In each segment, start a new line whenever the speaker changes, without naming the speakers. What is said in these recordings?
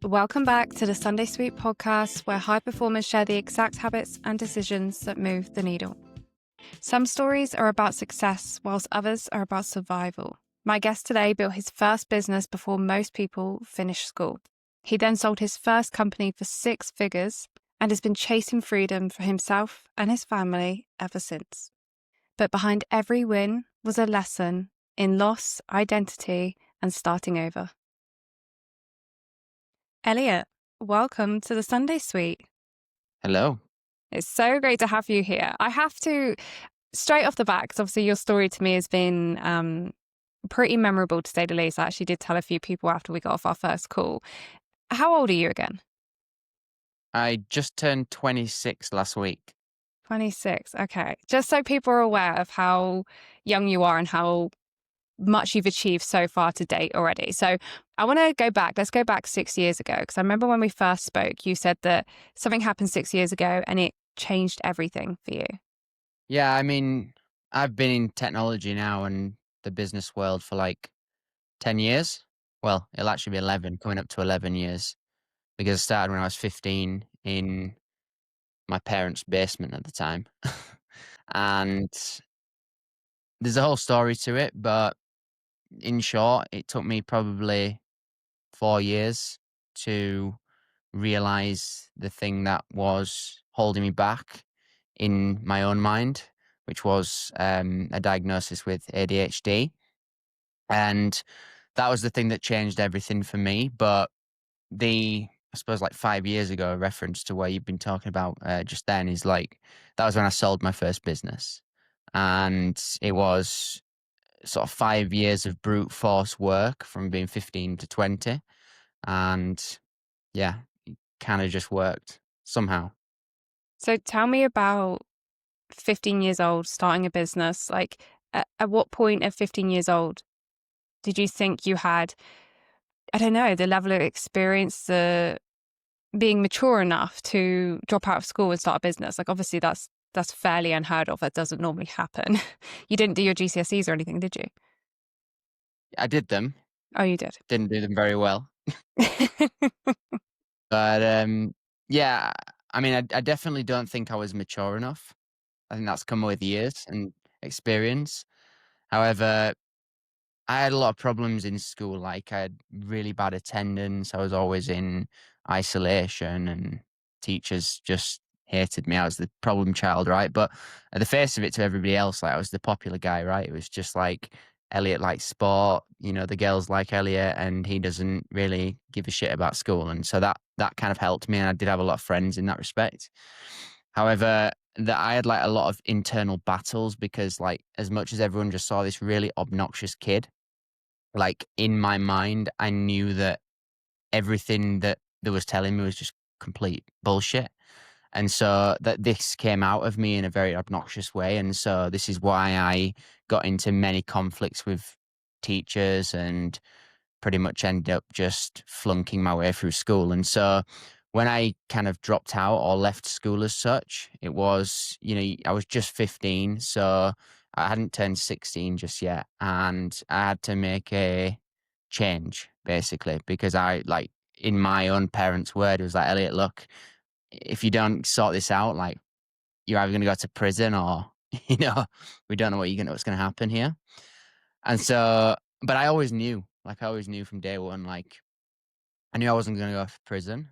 Welcome back to the Sunday Sweet podcast, where high performers share the exact habits and decisions that move the needle. Some stories are about success, whilst others are about survival. My guest today built his first business before most people finished school. He then sold his first company for 6 figures and has been chasing freedom for himself and his family ever since. But behind every win was a lesson in loss, identity, and starting over. Elliott, welcome to the Sunday Suite.
Hello.
It's so great to have you here. I have to, straight off the bat, because obviously your story to me has been pretty memorable, to say the least. I actually did tell a few people after we got off our first call. How old are you again?
I just turned 26 last week.
26. Okay. Just so people are aware of how young you are and how much you've achieved so far to date already. So I want to go back. Let's go back 6 years ago, because I remember when we first spoke, you said that something happened 6 years ago and it changed everything for you.
Yeah, I mean, I've been in technology now and the business world for like 10 years. Well, it'll actually be 11, coming up to 11 years, because I started when I was 15 in my parents' basement at the time. And there's a whole story to it, but in short, it took me probably 4 years to realize the thing that was holding me back in my own mind, which was a diagnosis with ADHD. And that was the thing that changed everything for me. But I suppose like 5 years ago, a reference to what you've been talking about just then is like, that was when I sold my first business. And it was sort of 5 years of brute force work from being 15 to 20. And yeah, it kind of just worked somehow.
So tell me about 15 years old, starting a business. Like, at what point at 15 years old did you think you had, I don't know, the level of experience, the being mature enough to drop out of school and start a business? Like, obviously that's fairly unheard of. That doesn't normally happen. You didn't do your GCSEs or anything, did you?
I did them,
Oh, you did.
didn't do them very well. But yeah, I mean, I definitely don't think I was mature enough. I think that's come with years and experience. However, I had a lot of problems in school. Like, I had really bad attendance. I was always in isolation, and teachers just hated me. I was the problem child, right? But at the face of it, to everybody else, like, I was the popular guy, right? It was just like Elliot likes sport, the girls like Elliot, and he doesn't really give a shit about school. And so that kind of helped me, and I did have a lot of friends in that respect. However, that I had like a lot of internal battles, because like, as much as everyone just saw this really obnoxious kid, like, in my mind, I knew that everything that they was telling me was just complete bullshit. And so that this came out of me in a very obnoxious way. And so this is why I got into many conflicts with teachers and pretty much ended up just flunking my way through school. And so when I kind of dropped out or left school as such, it was, I was just 15. So I hadn't turned 16 just yet. And I had to make a change, basically, because like, in my own parents' word, it was like, Elliot, look, if you don't sort this out, like, you're either going to go to prison or, we don't know what's going to happen here. And so, but I always knew, from day one, like, I knew I wasn't going to go to prison.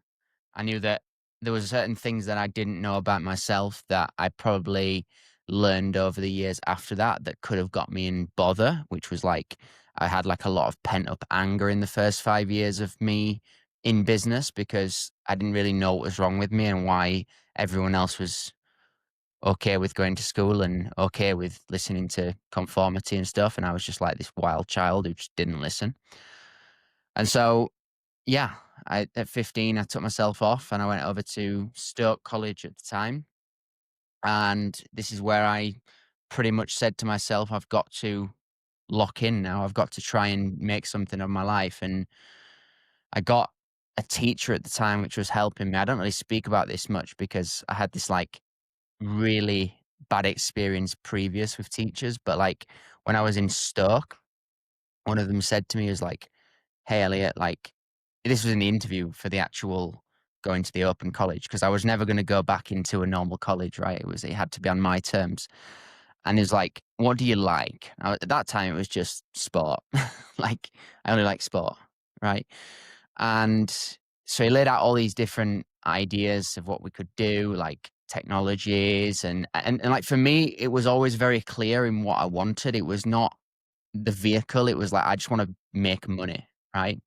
I knew that there was certain things that I didn't know about myself that I probably learned over the years after that could have got me in bother, which was like, I had like a lot of pent up anger in the first 5 years of me in business, because I didn't really know what was wrong with me and why everyone else was okay with going to school and okay with listening to conformity and stuff. And I was just like this wild child who just didn't listen. And so, yeah, at 15, I took myself off and I went over to Stoke College at the time. And this is where I pretty much said to myself, I've got to lock in now. I've got to try and make something of my life. And I got a teacher at the time, which was helping me. I don't really speak about this much because I had this like really bad experience previous with teachers. But like, when I was in Stoke, one of them said to me, was like, hey, Elliot, like, this was in the interview for the actual going to the open college, because I was never going to go back into a normal college, right? It had to be on my terms. And he was like, "What do you like?" At that time, it was just sport. Like, I only like sport, right? And so he laid out all these different ideas of what we could do, like technologies, and like for me, it was always very clear in what I wanted. It was not the vehicle. It was like, I just want to make money, right?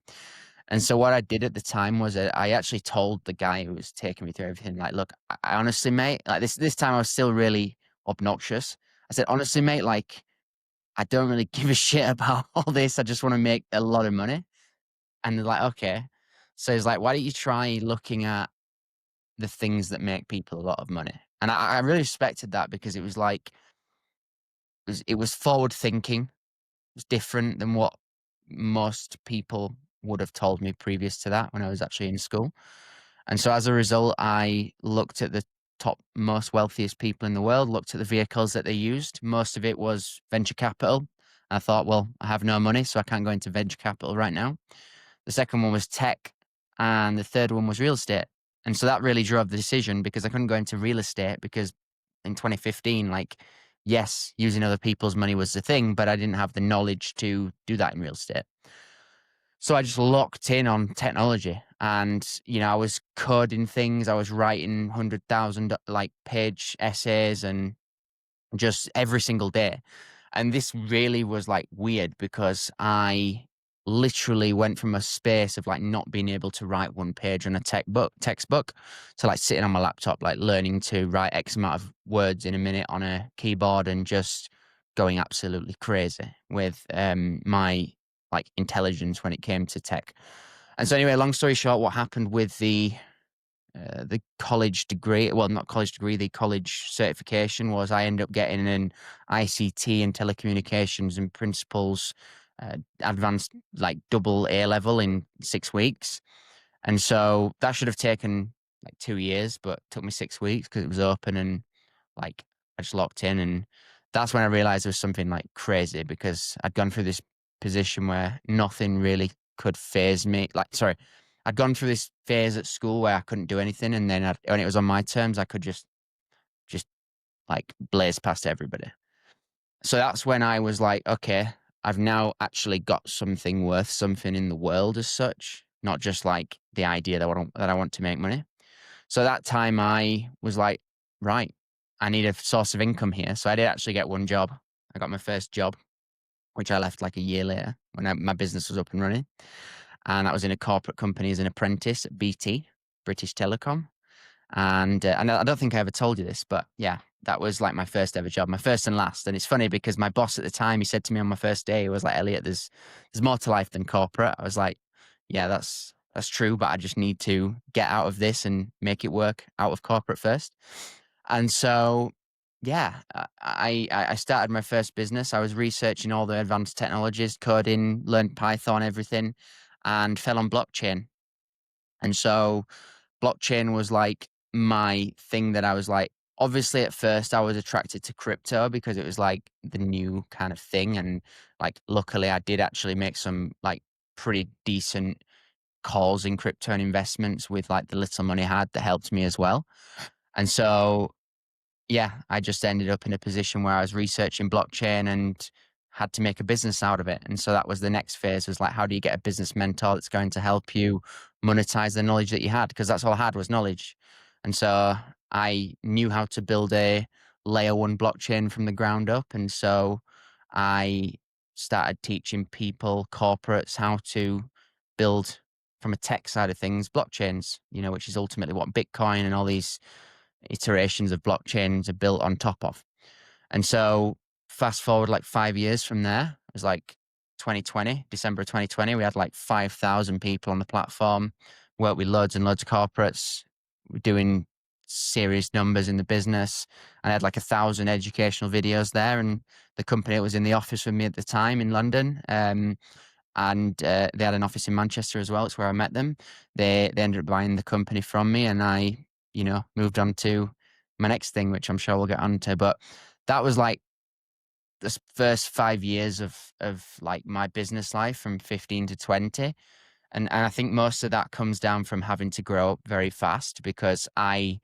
And so what I did at the time was I actually told the guy who was taking me through everything, like, "Look, I honestly, mate, like this time I was still really obnoxious." I said, "Honestly, mate, like, I don't really give a shit about all this. I just want to make a lot of money." And they're like, "Okay." So he's like, "Why don't you try looking at the things that make people a lot of money?" And I really respected that, because it was like, it was forward thinking. It was different than what most people would have told me previous to that when I was actually in school. And so as a result, I looked at the top most wealthiest people in the world, looked at the vehicles that they used. Most of it was venture capital. I thought, well, I have no money, so I can't go into venture capital right now. The second one was tech, and the third one was real estate. And so that really drove the decision, because I couldn't go into real estate because in 2015, like, yes, using other people's money was the thing, but I didn't have the knowledge to do that in real estate. So I just locked in on technology, and, I was coding things. I was writing 100,000 like page essays, and just every single day. And this really was like weird, because I literally went from a space of like not being able to write one page on a textbook to like sitting on my laptop, like learning to write X amount of words in a minute on a keyboard, and just going absolutely crazy with my like intelligence when it came to tech. And so anyway, long story short, what happened with the college degree, well, not college degree, the college certification, was I ended up getting an ICT and telecommunications and principles advanced, like double A level in 6 weeks. And so that should have taken like 2 years, but it took me 6 weeks because it was open, and like I just locked in. And that's when I realized there was something like crazy, because I'd gone through this position where nothing really could phase me. Like, sorry, I'd gone through this phase at school where I couldn't do anything, and then when it was on my terms, I could just like blaze past everybody. So that's when I was like, okay, I've now actually got something worth something in the world as such, not just like the idea that I want to make money. So that time I was like, right, I need a source of income here. So I did actually get one job. I got my first job, which I left like a year later when my business was up and running. And that was in a corporate company as an apprentice at BT, British Telecom. And I don't think I ever told you this, but yeah, that was like my first ever job, my first and last. And it's funny, because my boss at the time, he said to me on my first day, he was like, "Elliot, there's more to life than corporate." I was like, "Yeah, that's true, but I just need to get out of this and make it work out of corporate first." And so, yeah, I started my first business. I was researching all the advanced technologies, coding, learned Python, everything, and fell on blockchain. And so blockchain was like my thing that I was like, obviously at first I was attracted to crypto because it was like the new kind of thing. And like, luckily I did actually make some like pretty decent calls in crypto and investments with like the little money I had that helped me as well. And so yeah, I just ended up in a position where I was researching blockchain and had to make a business out of it. And so that was the next phase, was like, how do you get a business mentor that's going to help you monetize the knowledge that you had? Because that's all I had was knowledge. And so I knew how to build a layer one blockchain from the ground up. And so I started teaching people, corporates, how to build from a tech side of things, blockchains, which is ultimately what Bitcoin and all these iterations of blockchains are built on top of. And so fast forward like 5 years from there, it was like 2020, December of 2020, we had like 5,000 people on the platform, worked with loads and loads of corporates. We're doing serious numbers in the business. And I had like 1,000 educational videos there. And the company that was in the office with me at the time in London, and they had an office in Manchester as well. It's where I met them. They ended up buying the company from me, and I, moved on to my next thing, which I'm sure we'll get onto. But that was like the first 5 years of like my business life from 15 to 20. And I think most of that comes down from having to grow up very fast because I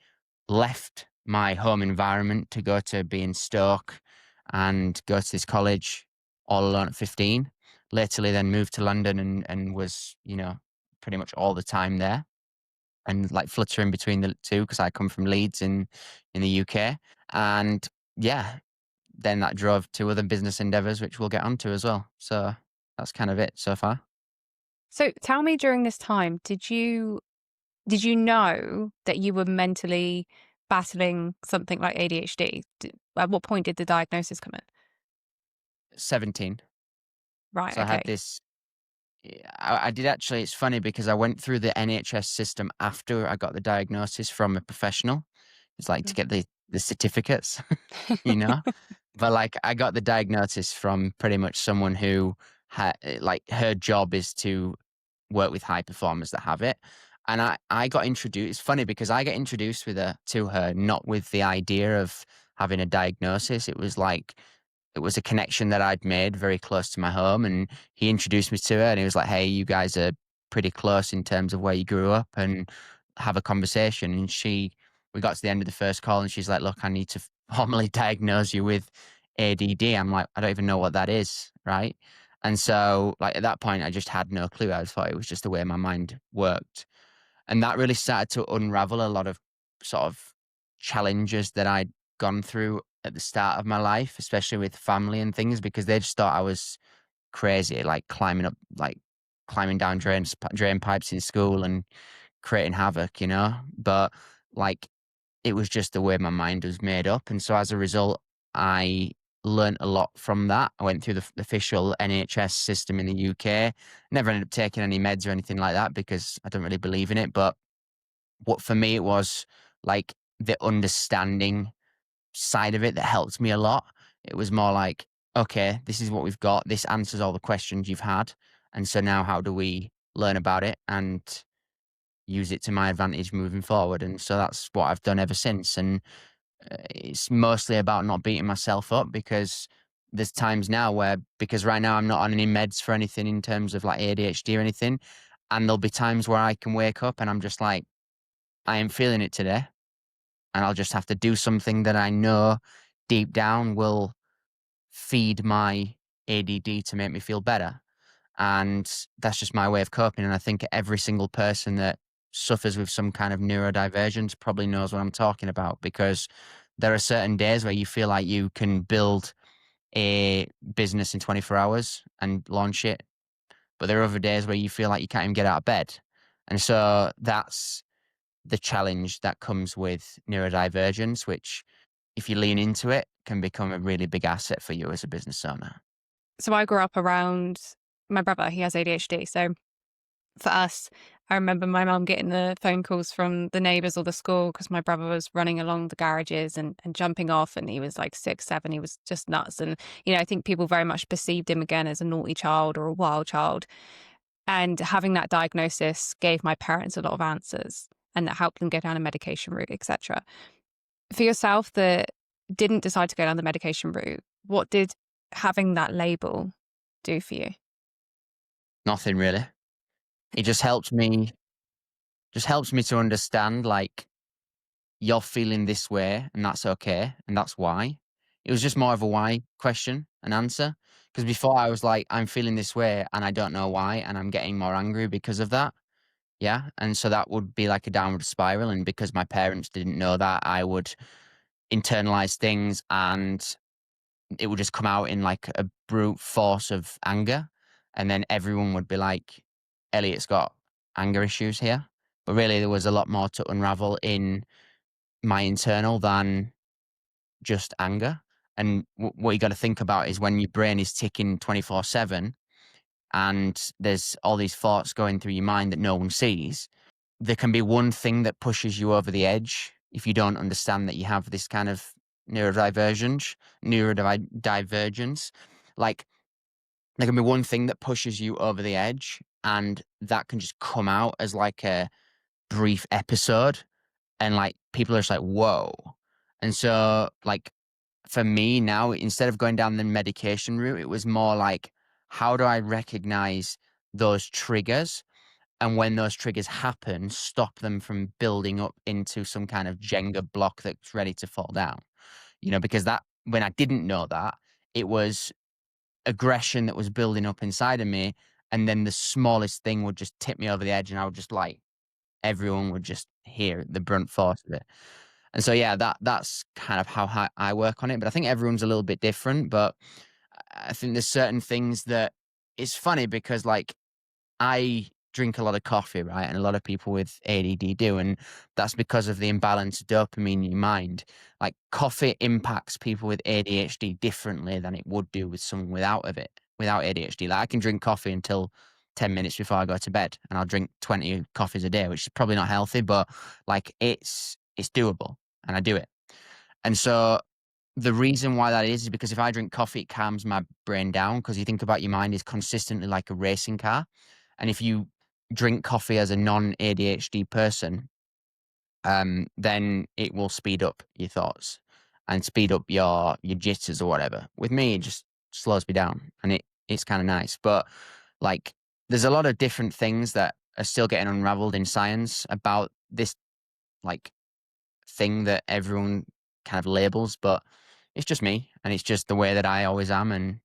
left my home environment to go to be in Stoke and go to this college all alone at 15. Latterly then moved to London and was, pretty much all the time there and like fluttering between the two because I come from Leeds in the UK. And yeah, then that drove to other business endeavors, which we'll get onto as well. So that's kind of it so far.
So tell me, during this time, did you know that you were mentally battling something like ADHD? At what point did the diagnosis come in?
17.
Right,
So I had
okay.
this. I did actually. It's funny because I went through the NHS system after I got the diagnosis from a professional. It's like to
Mm.
get the certificates, you know. But like I got the diagnosis from pretty much someone who had like her job is to work with high performers that have it. And I got introduced. It's funny because I got introduced to her not with the idea of having a diagnosis. It was a connection that I'd made very close to my home, and he introduced me to her, and he was like, "Hey, you guys are pretty close in terms of where you grew up, and have a conversation." And we got to the end of the first call, and she's like, "Look, I need to formally diagnose you with ADD." I'm like, "I don't even know what that is, right?" And so, like at that point, I just had no clue. I thought it was just the way my mind worked, and that really started to unravel a lot of sort of challenges that I'd gone through at the start of my life, especially with family and things, because they just thought I was crazy, like climbing down drain pipes in school and creating havoc, But like it was just the way my mind was made up, and so as a result, I learned a lot from that. I went through the official NHS system in the UK. Never ended up taking any meds or anything like that because I don't really believe in it. But what for me it was like the understanding side of it that helped me a lot. It was more like, okay, this is what we've got. This answers all the questions you've had. And so now how do we learn about it and use it to my advantage moving forward? And so that's what I've done ever since. And it's mostly about not beating myself up because there's times now where, because right now I'm not on any meds for anything in terms of like ADHD or anything. And there'll be times where I can wake up and I'm just like, I am feeling it today. And I'll just have to do something that I know deep down will feed my ADD to make me feel better. And that's just my way of coping. And I think every single person that suffers with some kind of neurodivergence probably knows what I'm talking about because there are certain days where you feel like you can build a business in 24 hours and launch it. But there are other days where you feel like you can't even get out of bed. And so that's the challenge that comes with neurodivergence, which if you lean into it, can become a really big asset for you as a business owner.
So I grew up around my brother. He has ADHD. So for us, I remember my mum getting the phone calls from the neighbours or the school because my brother was running along the garages and jumping off, and he was like 6, 7. He was just nuts. And, I think people very much perceived him again as a naughty child or a wild child. And having that diagnosis gave my parents a lot of answers, and that helped them go down a medication route, etc. For yourself that didn't decide to go down the medication route, what did having that label do for you?
Nothing really. It just helps me to understand like you're feeling this way and that's okay and that's why. It was just more of a why question and answer. Because before I was like, I'm feeling this way and I don't know why and I'm getting more angry because of that. Yeah. And so that would be like a downward spiral. And because my parents didn't know that, I would internalize things and it would just come out in like a brute force of anger. And then everyone would be like, Elliott's got anger issues here. But really, there was a lot more to unravel in my internal than just anger. And what you got to think about is when your brain is ticking 24/7 and there's all these thoughts going through your mind that no one sees, there can be one thing that pushes you over the edge if you don't understand that you have this kind of neurodivergence. Like there can be one thing that pushes you over the edge, and that can just come out as like a brief episode, and like people are just like, whoa. And so, like, for me now, instead of going down the medication route, it was more like, how do I recognize those triggers And when those triggers happen, stop them from building up into some kind of Jenga block that's ready to fall down. Because that when I didn't know that, it was aggression that was building up inside of me, and then the smallest thing would just tip me over the edge, and I would just like everyone would just hear the brunt force of it. And so yeah, that's kind of how I work on it. But I think everyone's a little bit different. But I think there's certain things that it's funny because like I drink a lot of coffee, right? And a lot of people with ADD do. And that's because of the imbalance of dopamine in your mind. Like coffee impacts people with ADHD differently than it would do with someone without ADHD. Like I can drink coffee until 10 minutes before I go to bed, and I'll drink 20 coffees a day, which is probably not healthy, but like it's doable and I do it. And so the reason why that is because if I drink coffee, it calms my brain down because you think about your mind is consistently like a racing car. And if you drink coffee as a non-ADHD person, then it will speed up your thoughts and speed up your jitters or whatever. With me, it just slows me down, and it's kind of nice. But like, there's a lot of different things that are still getting unraveled in science about this like thing that everyone kind of labels, but it's just me, and it's just the way that I always am. And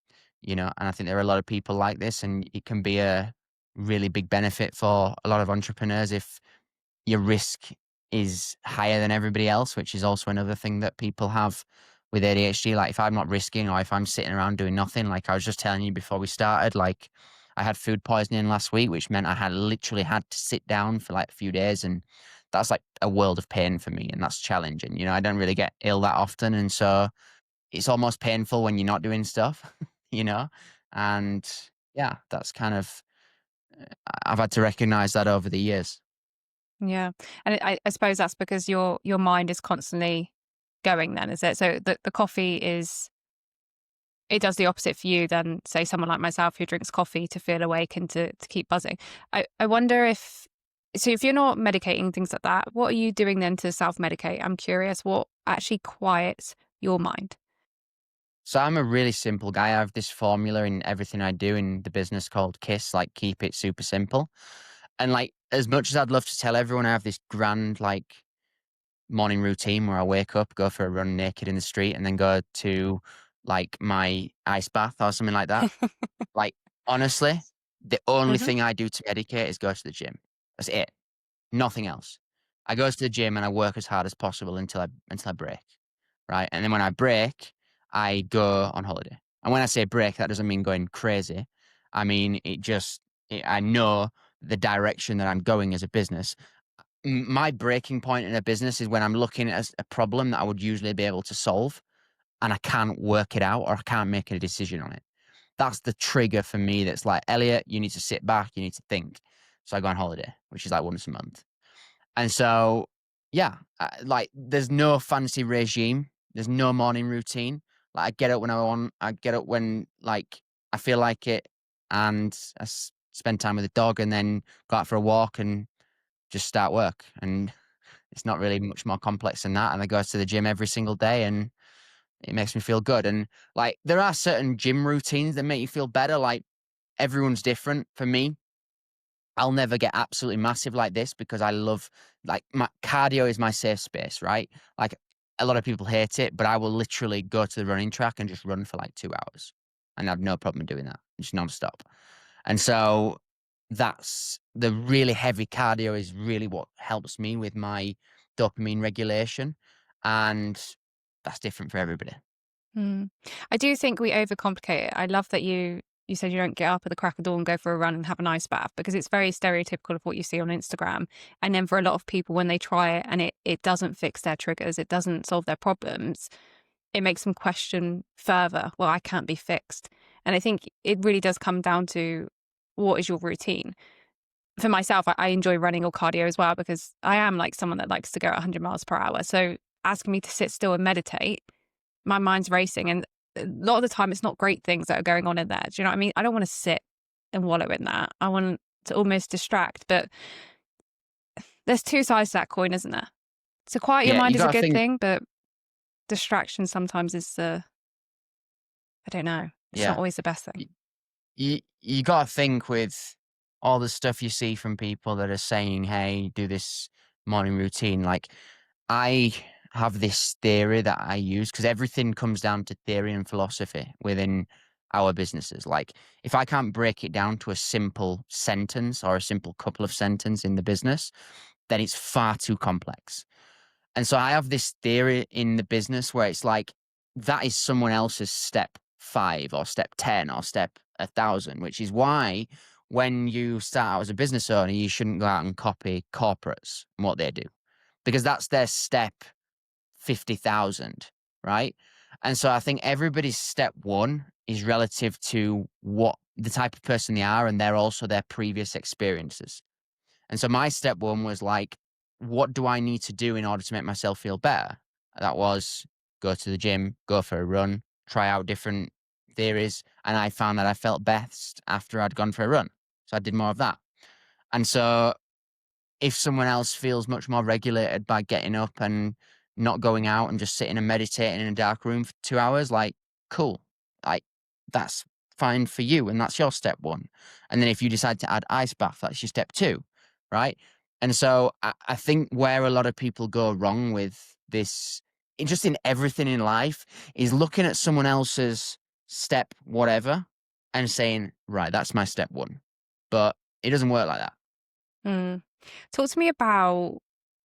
I think there are a lot of people like this, and it can be a really big benefit for a lot of entrepreneurs if your risk is higher than everybody else, which is also another thing that people have with ADHD. Like if I'm not risking, or if I'm sitting around doing nothing, like I was just telling you before we started, like I had food poisoning last week, which meant I had literally had to sit down for like a few days. And that's like a world of pain for me. And that's challenging. I don't really get ill that often. And so it's almost painful when you're not doing stuff, you know? And yeah, that's kind of, I've had to recognize that over the years.
Yeah. And I suppose that's because your mind is constantly going then, is it? So the coffee it does the opposite for you than, say, someone like myself who drinks coffee to feel awake and to keep buzzing. I wonder if you're not medicating, things like that, what are you doing then to self-medicate? I'm curious what actually quiets your mind.
So I'm a really simple guy. I have this formula in everything I do in the business called KISS, like keep it super simple. And like as much as I'd love to tell everyone I have this grand like morning routine where I wake up, go for a run naked in the street, and then go to like my ice bath or something like that. Like honestly, the only
Hmm.
thing I do to medicate is go to the gym. That's it. Nothing else. I go to the gym and I work as hard as possible until I break, right? And then when I break, I go on holiday. And when I say break, that doesn't mean going crazy. I mean I know the direction that I'm going as a business. My breaking point in a business is when I'm looking at a problem that I would usually be able to solve, and I can't work it out or I can't make a decision on it. That's the trigger for me. That's like, Elliot, you need to sit back, you need to think. So I go on holiday, which is like once a month. And so, yeah, like there's no fancy regime. There's no morning routine. Like I get up when I want. I get up when like I feel like it, and spend time with the dog, and then go out for a walk and just start work. And it's not really much more complex than that. And I go to the gym every single day, and it makes me feel good. And like there are certain gym routines that make you feel better. Like everyone's different. For me, I'll never get absolutely massive like this because I love like my cardio is my safe space, right? Like a lot of people hate it, but I will literally go to the running track and just run for like 2 hours. And I have no problem doing that, just nonstop. And so that's the really heavy cardio is really what helps me with my dopamine regulation. And that's different for everybody.
Mm. I do think we overcomplicate it. I love that you said you don't get up at the crack of dawn and go for a run and have an ice bath because it's very stereotypical of what you see on Instagram. And then for a lot of people, when they try it and it doesn't fix their triggers, it doesn't solve their problems, it makes them question further, well, I can't be fixed. And I think it really does come down to what is your routine. For myself, I enjoy running or cardio as well because I am like someone that likes to go at 100 miles per hour. So asking me to sit still and meditate, my mind's racing. And a lot of the time, it's not great things that are going on in there. Do you know what I mean? I don't want to sit and wallow in that. I want to almost distract. But there's two sides to that coin, isn't there? So quiet your
Yeah,
mind
you
is a
got to
good
think.
thing, but distraction sometimes is I don't know. It's not
Yeah,
always the best thing.
you got to think with all the stuff you see from people that are saying, hey, do this morning routine. Like, I have this theory that I use because everything comes down to theory and philosophy within our businesses. Like, if I can't break it down to a simple sentence or a simple couple of sentences in the business, then it's far too complex. And so I have this theory in the business where it's like that is someone else's step 5 or step 10 or step 1,000, which is why when you start out as a business owner, you shouldn't go out and copy corporates and what they do because that's their step 50,000, right? And so I think everybody's step 1 is relative to what the type of person they are and they're also their previous experiences. And so my step 1 was like, what do I need to do in order to make myself feel better? That was go to the gym, go for a run, try out different theories. And I found that I felt best after I'd gone for a run. So I did more of that. And so if someone else feels much more regulated by getting up and not going out and just sitting and meditating in a dark room for 2 hours, like, cool. Like, that's fine for you. And that's your step 1. And then if you decide to add ice bath, that's your step 2. Right. And so I think where a lot of people go wrong with this, just in everything in life, is looking at someone else's step, whatever, and saying, right, that's my step 1. But it doesn't work like that.
Mm. Talk to me about,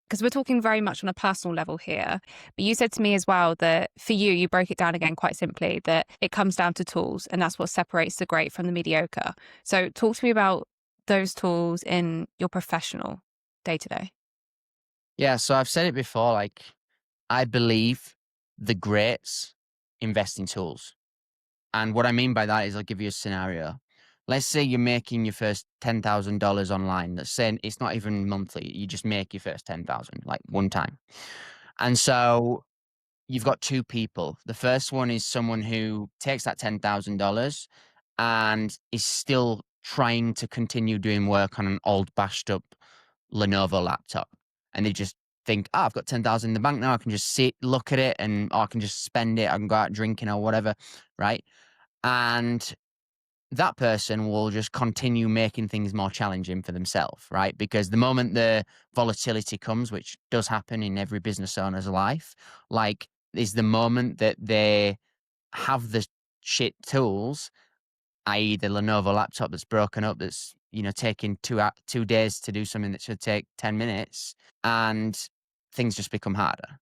because we're talking very much on a personal level here, but you said to me as well that for you, you broke it down again quite simply, that it comes down to tools and that's what separates the great from the mediocre. So talk to me about those tools in your professional day to day.
Yeah. So I've said it before, like, I believe the greats invest in tools. And what I mean by that is I'll give you a scenario. Let's say you're making your first $10,000 online. Let's say it's not even monthly. You just make your first 10,000 like one time. And so you've got 2 people. The first one is someone who takes that $10,000 and is still trying to continue doing work on an old bashed up Lenovo laptop. And they just think, oh, I've got 10,000 in the bank now. I can just sit, look at it, and or I can just spend it. I can go out drinking or whatever. Right. And that person will just continue making things more challenging for themselves, right? Because the moment the volatility comes, which does happen in every business owner's life, like, is the moment that they have the shit tools, i.e. the Lenovo laptop that's broken up, that's, taking 2 days to do something that should take 10 minutes, and things just become harder.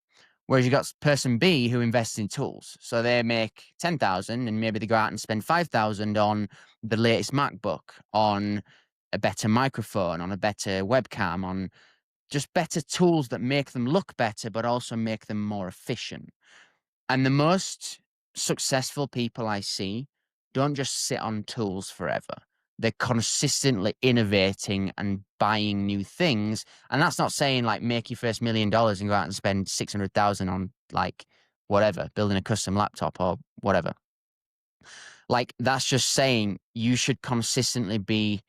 Whereas you got person B who invests in tools. So they make 10,000 and maybe they go out and spend 5,000 on the latest MacBook, on a better microphone, on a better webcam, on just better tools that make them look better, but also make them more efficient. And the most successful people I see don't just sit on tools forever. They're consistently innovating and buying new things. And that's not saying like make your first $1,000,000 and go out and spend 600,000 on like whatever, building a custom laptop or whatever. Like, that's just saying you should consistently be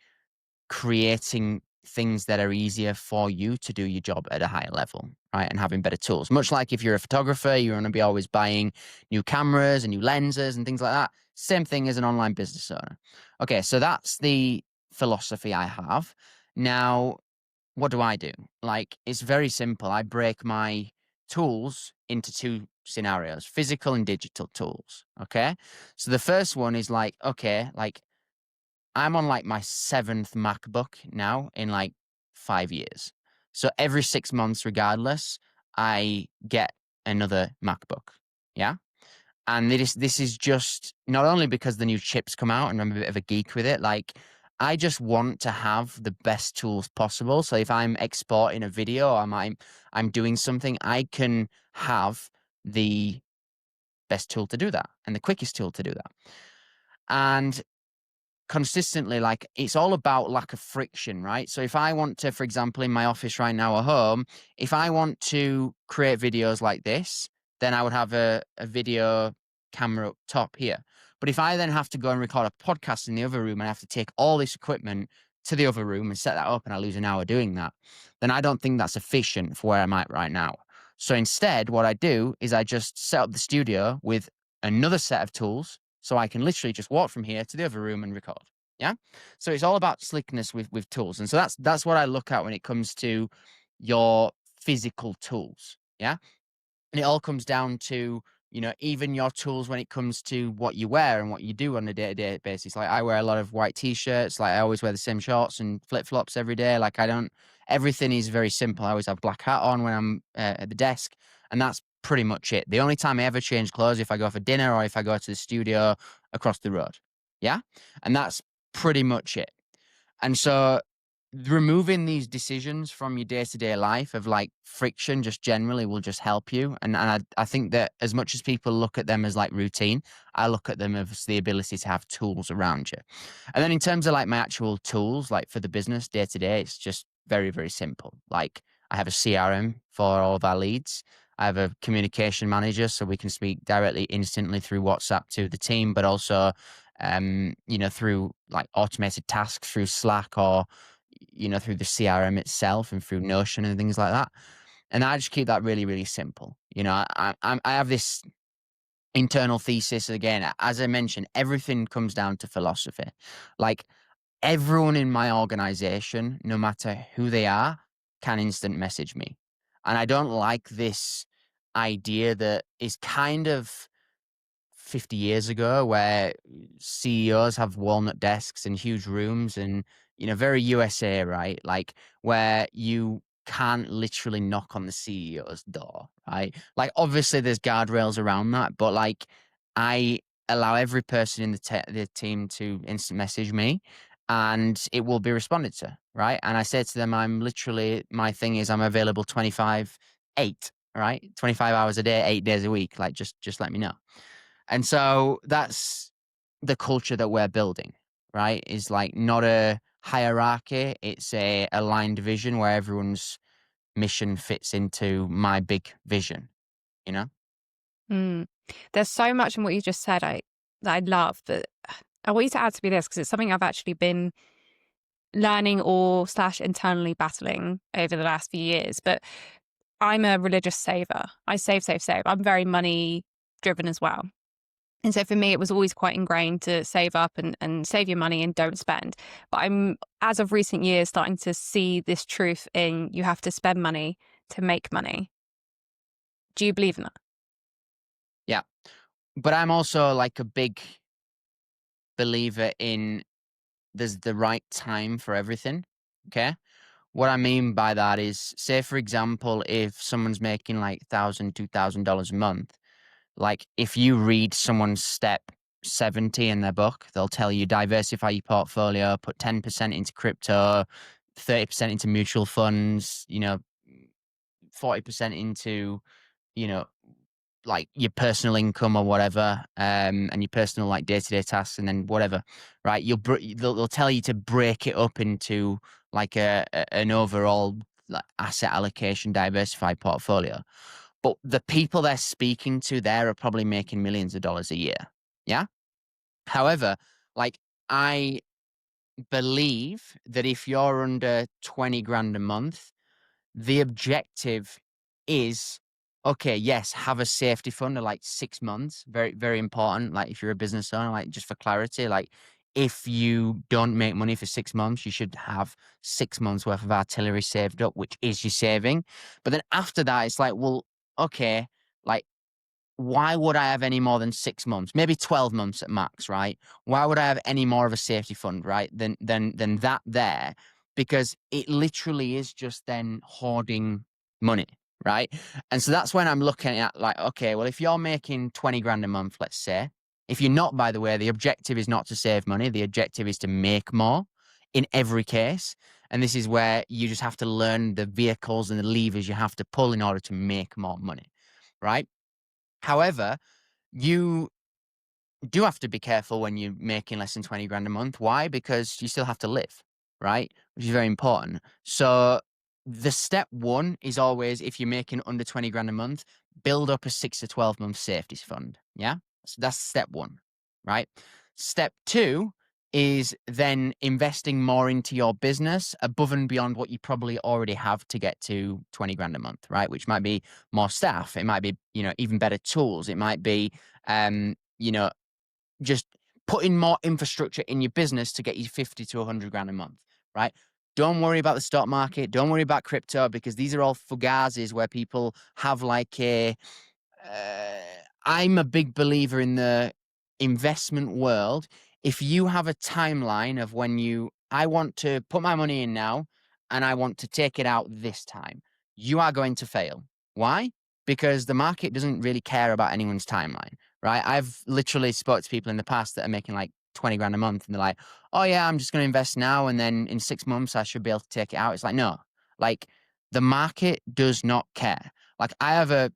creating things that are easier for you to do your job at a higher level, right? And having better tools. Much like if you're a photographer, you're going to be always buying new cameras and new lenses and things like that. Same thing as an online business owner. Okay, so that's the philosophy I have. Now, what do I do? Like, it's very simple. I break my tools into 2 scenarios, physical and digital tools. Okay. So the first one is like, okay, like, I'm on like my 7th MacBook now in like 5 years. So every 6 months, regardless, I get another MacBook. Yeah. And this is just not only because the new chips come out and I'm a bit of a geek with it, like, I just want to have the best tools possible. So if I'm exporting a video or I'm doing something, I can have the best tool to do that and the quickest tool to do that. And consistently, like, it's all about lack of friction, right? So if I want to, for example, in my office right now at home, if I want to create videos like this, then I would have a video camera up top here. But if I then have to go and record a podcast in the other room and I have to take all this equipment to the other room and set that up and I lose an hour doing that, then I don't think that's efficient for where I'm at right now. So instead, what I do is I just set up the studio with another set of tools so I can literally just walk from here to the other room and record. Yeah. So it's all about slickness with tools. And so that's what I look at when it comes to your physical tools. Yeah. And it all comes down to, even your tools when it comes to what you wear and what you do on a day-to-day basis. Like I wear a lot of white t-shirts, like I always wear the same shorts and flip-flops every day. Like everything is very simple. I always have black hat on when I'm at the desk, and that's pretty much it. The only time I ever change clothes if I go for dinner or if I go to the studio across the road. Yeah. And that's pretty much it. And so removing these decisions from your day-to-day life of like friction just generally will just help you. And I think that as much as people look at them as like routine, I look at them as the ability to have tools around you. And then in terms of like my actual tools, like for the business day to day, it's just very, very simple. Like I have a CRM for all of our leads. I have a communication manager so we can speak directly instantly through WhatsApp to the team, but also through like automated tasks through Slack or through the CRM itself and through Notion and things like that. And I just keep that really, really simple. I have this internal thesis again. As I mentioned, everything comes down to philosophy. Like everyone in my organization, no matter who they are, can instant message me. And I don't like this idea that is kind of 50 years ago where CEOs have walnut desks and huge rooms and, very USA, right? Like where you can't literally knock on the CEO's door, right? Like obviously there's guardrails around that, but like I allow every person in the team to instant message me and it will be responded to, right? And I say to them, my thing is I'm available 25/8, right? 25 hours a day, 8 days a week. Like just let me know. And so that's the culture that we're building, right? Is like not a hierarchy, it's a aligned vision where everyone's mission fits into my big vision, you know?
Mm. There's so much in what you just said that I love. That I want you to add to me this because it's something I've actually been learning or slash internally battling over the last few years. But I'm a religious saver. I save, save, save. I'm very money driven as well. And so for me, it was always quite ingrained to save up and save your money and don't spend. But I'm, as of recent years, starting to see this truth in you have to spend money to make money. Do you believe in that?
Yeah. But I'm also like a big believer in there's the right time for everything. Okay. What I mean by that is, say, for example, if someone's making like $1,000, $2,000 a month, like if you read someone's step 70 in their book, they'll tell you diversify your portfolio, put 10% into crypto, 30% into mutual funds, 40% into, you know, like your personal income or whatever, and your personal like day-to-day tasks and then whatever, right? They'll tell you to break it up into like an overall like asset allocation diversified portfolio. But the people they're speaking to there are probably making millions of dollars a year. Yeah. However, like I believe that if you're under 20 grand a month, the objective is okay, yes, have a safety fund of like 6 months. Very, very important. Like if you're a business owner, like just for clarity, like if you don't make money for 6 months, you should have 6 months worth of artillery saved up, which is your saving. But then after that, it's like, well, okay, like why would I have any more than 6 months? Maybe 12 months at max, right? Why would I have any more of a safety fund, right? Than that there? Because it literally is just then hoarding money, right? And so that's when I'm looking at like, okay, well, if you're making 20 grand a month, let's say, if you're not, by the way, the objective is not to save money, the objective is to make more in every case. And this is where you just have to learn the vehicles and the levers you have to pull in order to make more money, right? However, you do have to be careful when you're making less than 20 grand a month. Why? Because you still have to live, right? Which is very important. So the step one is always if you're making under 20 grand a month, build up a 6 to 12 month safety fund. Yeah. So that's step one, right? Step two is then investing more into your business above and beyond what you probably already have to get to 20 grand a month, right? Which might be more staff. It might be, even better tools. It might be, you know, just putting more infrastructure in your business to get you 50 to 100 grand a month, right? Don't worry about the stock market. Don't worry about crypto, because these are all fugazis where people have like a. Uh, I'm a big believer in the investment world. If you have a timeline of I want to put my money in now and I want to take it out this time, you are going to fail. Why? Because the market doesn't really care about anyone's timeline, right? I've literally spoke to people in the past that are making like 20 grand a month and they're like, oh yeah, I'm just going to invest now and then in 6 months I should be able to take it out. It's like, no, like the market does not care. Like I have a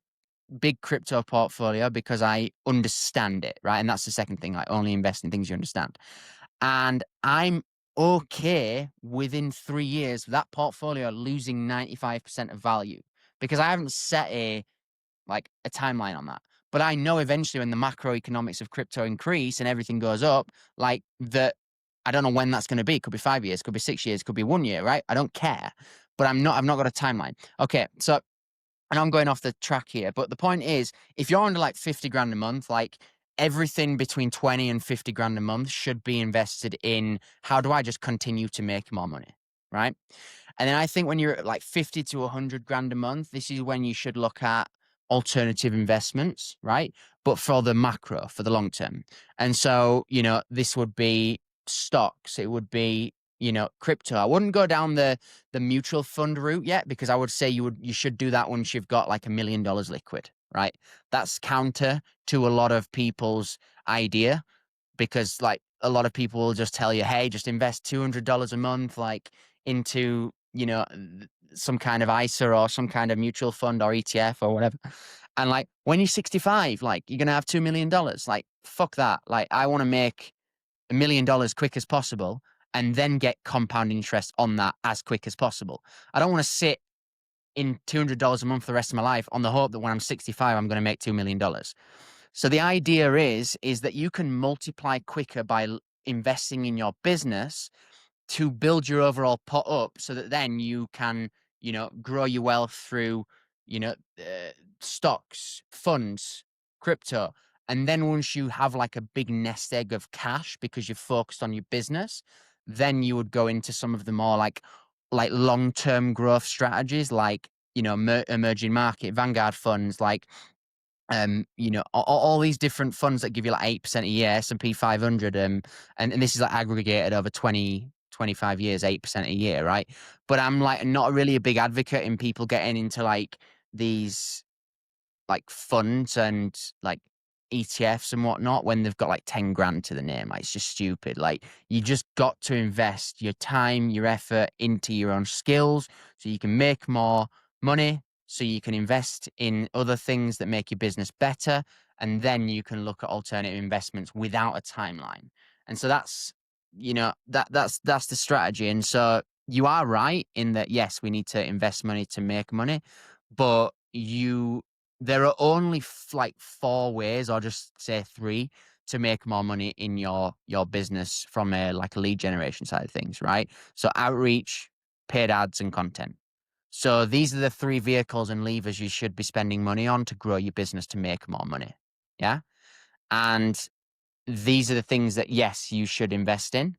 big crypto portfolio because I understand it, right? And that's the second thing, like only invest in things you understand. And I'm okay within 3 years of that portfolio losing 95% of value because I haven't set a timeline on that. But I know eventually when the macroeconomics of crypto increase and everything goes up, like that, I don't know when that's going to be. It could be 5 years, could be 6 years, could be 1 year, right? I don't care. But I've not got a timeline. Okay. So, and I'm going off the track here, but the point is, if you're under like 50 grand a month, like everything between 20 and 50 grand a month should be invested in how do I just continue to make more money, right? And then I think when you're at like 50 to 100 grand a month, this is when you should look at alternative investments, right? But for the macro, for the long term. And so, this would be stocks, it would be, crypto. I wouldn't go down the mutual fund route yet, because I would say you should do that once you've got like $1 million liquid, right? That's counter to a lot of people's idea, because like a lot of people will just tell you, hey, just invest $200 a month, like into, some kind of ISA or some kind of mutual fund or ETF or whatever. And like when you're 65, like you're going to have $2 million. Like, fuck that. Like, I want to make $1 million quick as possible and then get compound interest on that as quick as possible. I don't want to sit in $200 a month for the rest of my life on the hope that when I'm 65, I'm going to make $2 million. So the idea is that you can multiply quicker by investing in your business to build your overall pot up so that then you can, grow your wealth through, stocks, funds, crypto. And then once you have like a big nest egg of cash because you're focused on your business, then you would go into some of the more like long-term growth strategies, like, emerging market, Vanguard funds, like, all these different funds that give you like 8% a year, S&P 500, and this is like aggregated over 25 years, 8% a year, right? But I'm like not really a big advocate in people getting into like these like funds and like ETFs and whatnot when they've got like 10 grand to the name. Like, it's just stupid. Like, you just got to invest your time, your effort into your own skills so you can make more money, so you can invest in other things that make your business better. And then you can look at alternative investments without a timeline. And so that's, that's the strategy. And so you are right in that, yes, we need to invest money to make money, but there are only like 4 ways, or just say 3, to make more money in your business from a lead generation side of things, right? So outreach, paid ads, and content. So these are the 3 vehicles and levers you should be spending money on to grow your business to make more money. Yeah. And these are the things that, yes, you should invest in.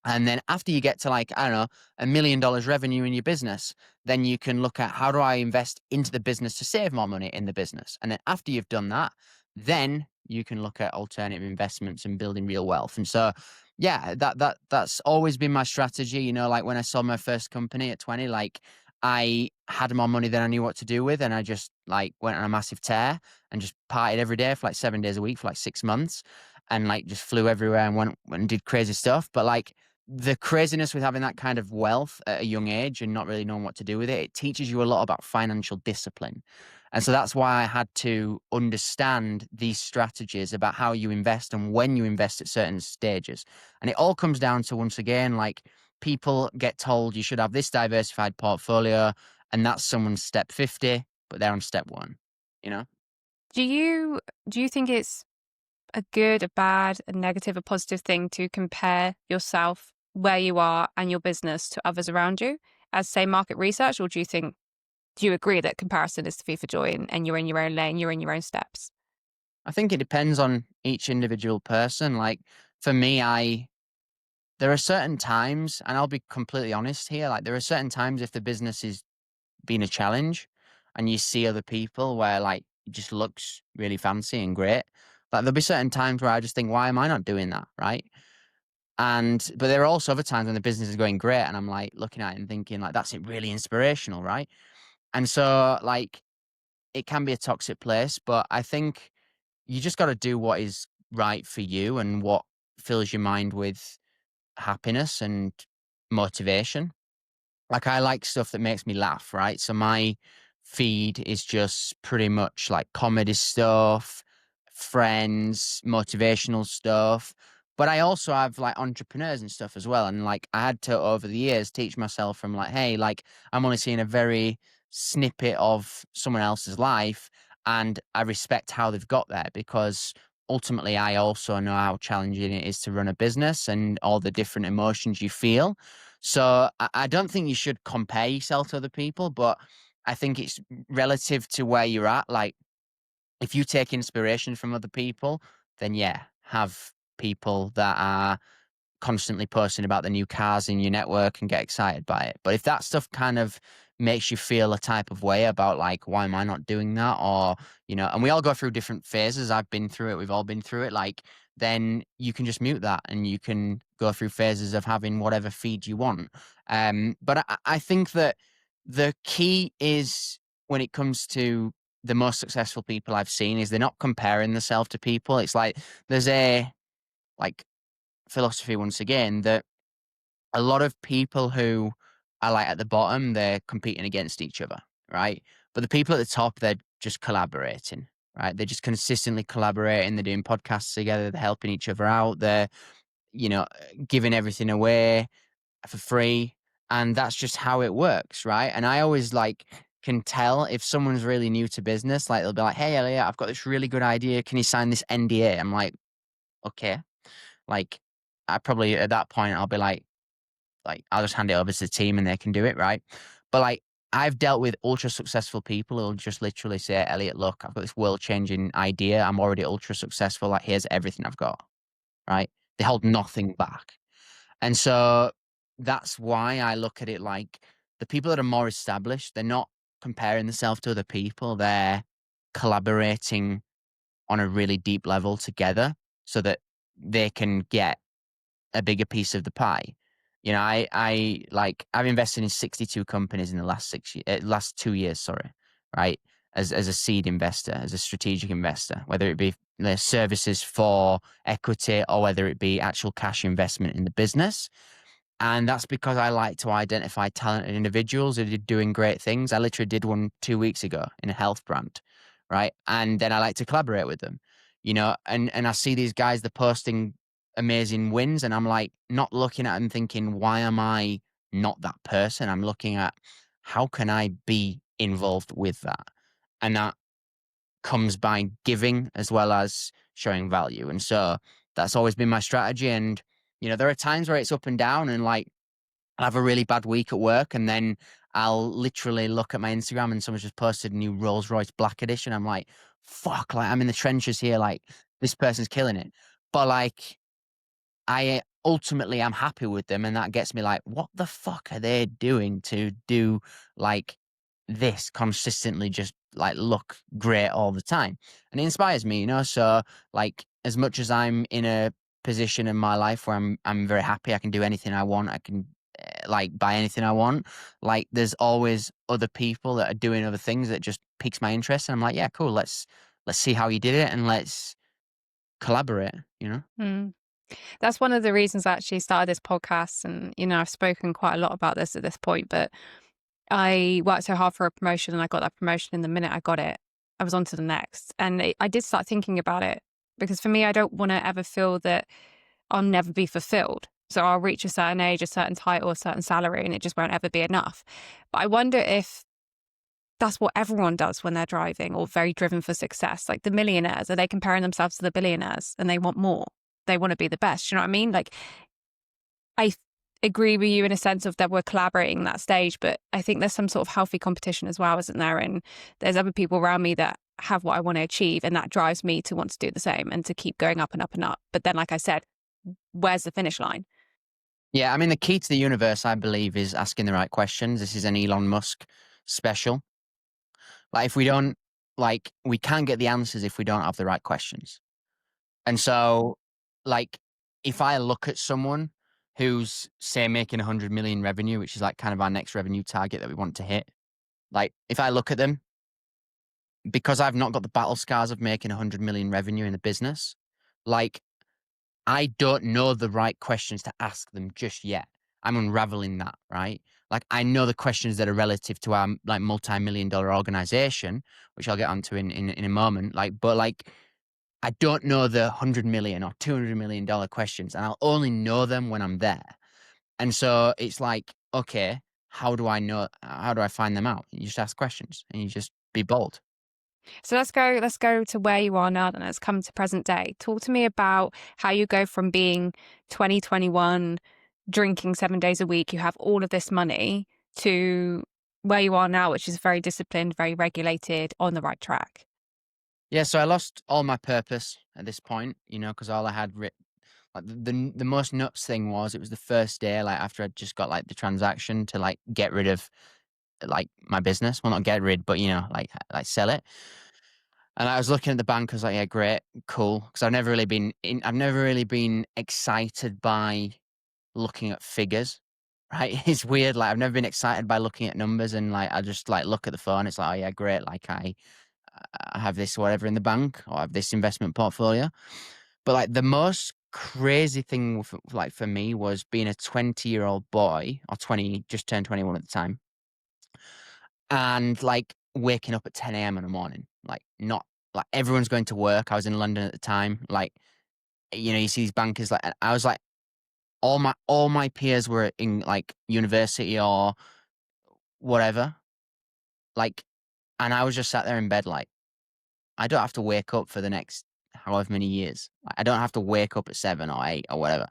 And then after you get to like, I don't know, $1 million revenue in your business, then you can look at how do I invest into the business to save more money in the business. And then after you've done that, then you can look at alternative investments and building real wealth. And so, yeah, that's always been my strategy. Like when I sold my first company at 20, like I had more money than I knew what to do with. And I just like went on a massive tear and just partied every day for like 7 days a week for like 6 months, and like just flew everywhere and went and did crazy stuff. But like, the craziness with having that kind of wealth at a young age and not really knowing what to do with it, it teaches you a lot about financial discipline. And so that's why I had to understand these strategies about how you invest and when you invest at certain stages. And it all comes down to, once again, like, people get told you should have this diversified portfolio, and that's someone's step 50, but they're on step 1, you know?
Do you think it's a good, a bad, a negative, a positive thing to compare yourself where you are and your business to others around you as, say, market research? Or do you agree that comparison is the thief of joy, and you're in your own lane, you're in your own steps?
I think it depends on each individual person. Like for me, there are certain times, and I'll be completely honest here, like there are certain times if the business is being a challenge and you see other people where like it just looks really fancy and great. Like there'll be certain times where I just think, why am I not doing that? Right. But there are also other times when the business is going great and I'm like looking at it and thinking like that's really inspirational, right? And so like it can be a toxic place, but I think you just got to do what is right for you and what fills your mind with happiness and motivation. Like I like stuff that makes me laugh, right? So my feed is just pretty much like comedy stuff, friends, motivational stuff. But I also have like entrepreneurs and stuff as well. And like I had to over the years teach myself from like, hey, like I'm only seeing a very snippet of someone else's life and I respect how they've got there because ultimately I also know how challenging it is to run a business and all the different emotions you feel. So I don't think you should compare yourself to other people, but I think it's relative to where you're at. Like if you take inspiration from other people, then yeah, have people that are constantly posting about the new cars in your network and get excited by it. But if that stuff kind of makes you feel a type of way about like, why am I not doing that? Or, and we all go through different phases. I've been through it. We've all been through it. Like, then you can just mute that and you can go through phases of having whatever feed you want. But I think that the key is when it comes to the most successful people I've seen is they're not comparing themselves to people. It's like there's a like philosophy once again that a lot of people who are like at the bottom, they're competing against each other, right? But the people at the top, they're just collaborating, right? They're just consistently collaborating. They're doing podcasts together. They're helping each other out. They're, you know, giving everything away for free. And that's just how it works, right? And I always like can tell if someone's really new to business, like they'll be like, hey, Elliot, I've got this really good idea. Can you sign this NDA? I'm like, okay. Like, I probably at that point I'll be like I'll just hand it over to the team and they can do it, right? But like I've dealt with ultra successful people who'll just literally say, Elliot, look, I've got this world changing idea. I'm already ultra successful. Like here's everything I've got, right? They hold nothing back. And so that's why I look at it like the people that are more established, they're not comparing themselves to other people. They're collaborating on a really deep level together so that they can get a bigger piece of the pie. I've invested in 62 companies in the last 2 years, sorry, right? As a seed investor, as a strategic investor, whether it be the services for equity or whether it be actual cash investment in the business. And that's because I like to identify talented individuals that are doing great things. I literally did one 2 weeks ago in a health brand, right? And then I like to collaborate with them, and I see these guys, they're posting amazing wins. And I'm like, not looking at them thinking, why am I not that person? I'm looking at how can I be involved with that? And that comes by giving as well as showing value. And so that's always been my strategy. And, there are times where it's up and down and like, I'll have a really bad week at work and then I'll literally look at my Instagram and someone's just posted a new Rolls Royce Black Edition. I'm like, fuck, like I'm in the trenches here. Like this person's killing it. But like, I ultimately am happy with them. And that gets me like, what the fuck are they doing to do like this consistently just like look great all the time? And it inspires me, So like as much as I'm in a position in my life where I'm very happy, I can do anything I want. I can like buy anything I want. Like there's always other people that are doing other things that just piques my interest. And I'm like, yeah, cool. Let's see how you did it and let's collaborate.
Mm. That's one of the reasons I actually started this podcast. And, I've spoken quite a lot about this at this point, but I worked so hard for a promotion and I got that promotion. And the minute I got it, I was on to the next. And I did start thinking about it because for me, I don't want to ever feel that I'll never be fulfilled. So I'll reach a certain age, a certain title, a certain salary, and it just won't ever be enough. But I wonder if that's what everyone does when they're driving or very driven for success. Like the millionaires, are they comparing themselves to the billionaires and they want more? They want to be the best. You know what I mean? Like I agree with you in a sense of that we're collaborating that stage, but I think there's some sort of healthy competition as well, isn't there? And there's other people around me that have what I want to achieve. And that drives me to want to do the same and to keep going up and up and up. But then, like I said, where's the finish line?
Yeah, I mean, the key to the universe, I believe, is asking the right questions. This is an Elon Musk special. Like, if we don't, like, we can't get the answers if we don't have the right questions. And so, like, if I look at someone who's, say, making 100 million revenue, which is like kind of our next revenue target that we want to hit, like, if I look at them, because I've not got the battle scars of making 100 million revenue in the business, like, I don't know the right questions to ask them just yet. I'm unraveling that, right? Like, I know the questions that are relative to our like multi-million dollar organization, which I'll get onto in a moment. Like, but like, I don't know the 100 million or $200 million questions, and I'll only know them when I'm there. And so it's like, okay, how do I know? How do I find them out? You just ask questions and you just be bold.
So let's go to where you are now then. Let's come to present day. Talk to me about how you go from being 2021, drinking 7 days a week, you have all of this money, to where you are now, which is very disciplined, very regulated, on the right track.
Yeah, so I lost all my purpose at this point, because all I had like the most nuts thing was it was the first day, like after I just got like the transaction to like get rid of like my business. Well, not get rid, but like sell it. And I was looking at the bank. I was like, yeah, great, cool, because I've never really been excited by looking at figures. Right? It's weird. Like I've never been excited by looking at numbers, and like I just like look at the phone. It's like, oh yeah, great. Like I have this whatever in the bank, or I have this investment portfolio. But like the most crazy thing like for me was being a 20-year-old boy, or 20, just turned 21 at the time, and like waking up at 10 a.m. in the morning. Like not like everyone's going to work. I was in London at the time. Like, you see these bankers, like I was like all my peers were in like university or whatever. Like, and I was just sat there in bed like, I don't have to wake up for the next however many years. Like, I don't have to wake up at 7 or 8 or whatever.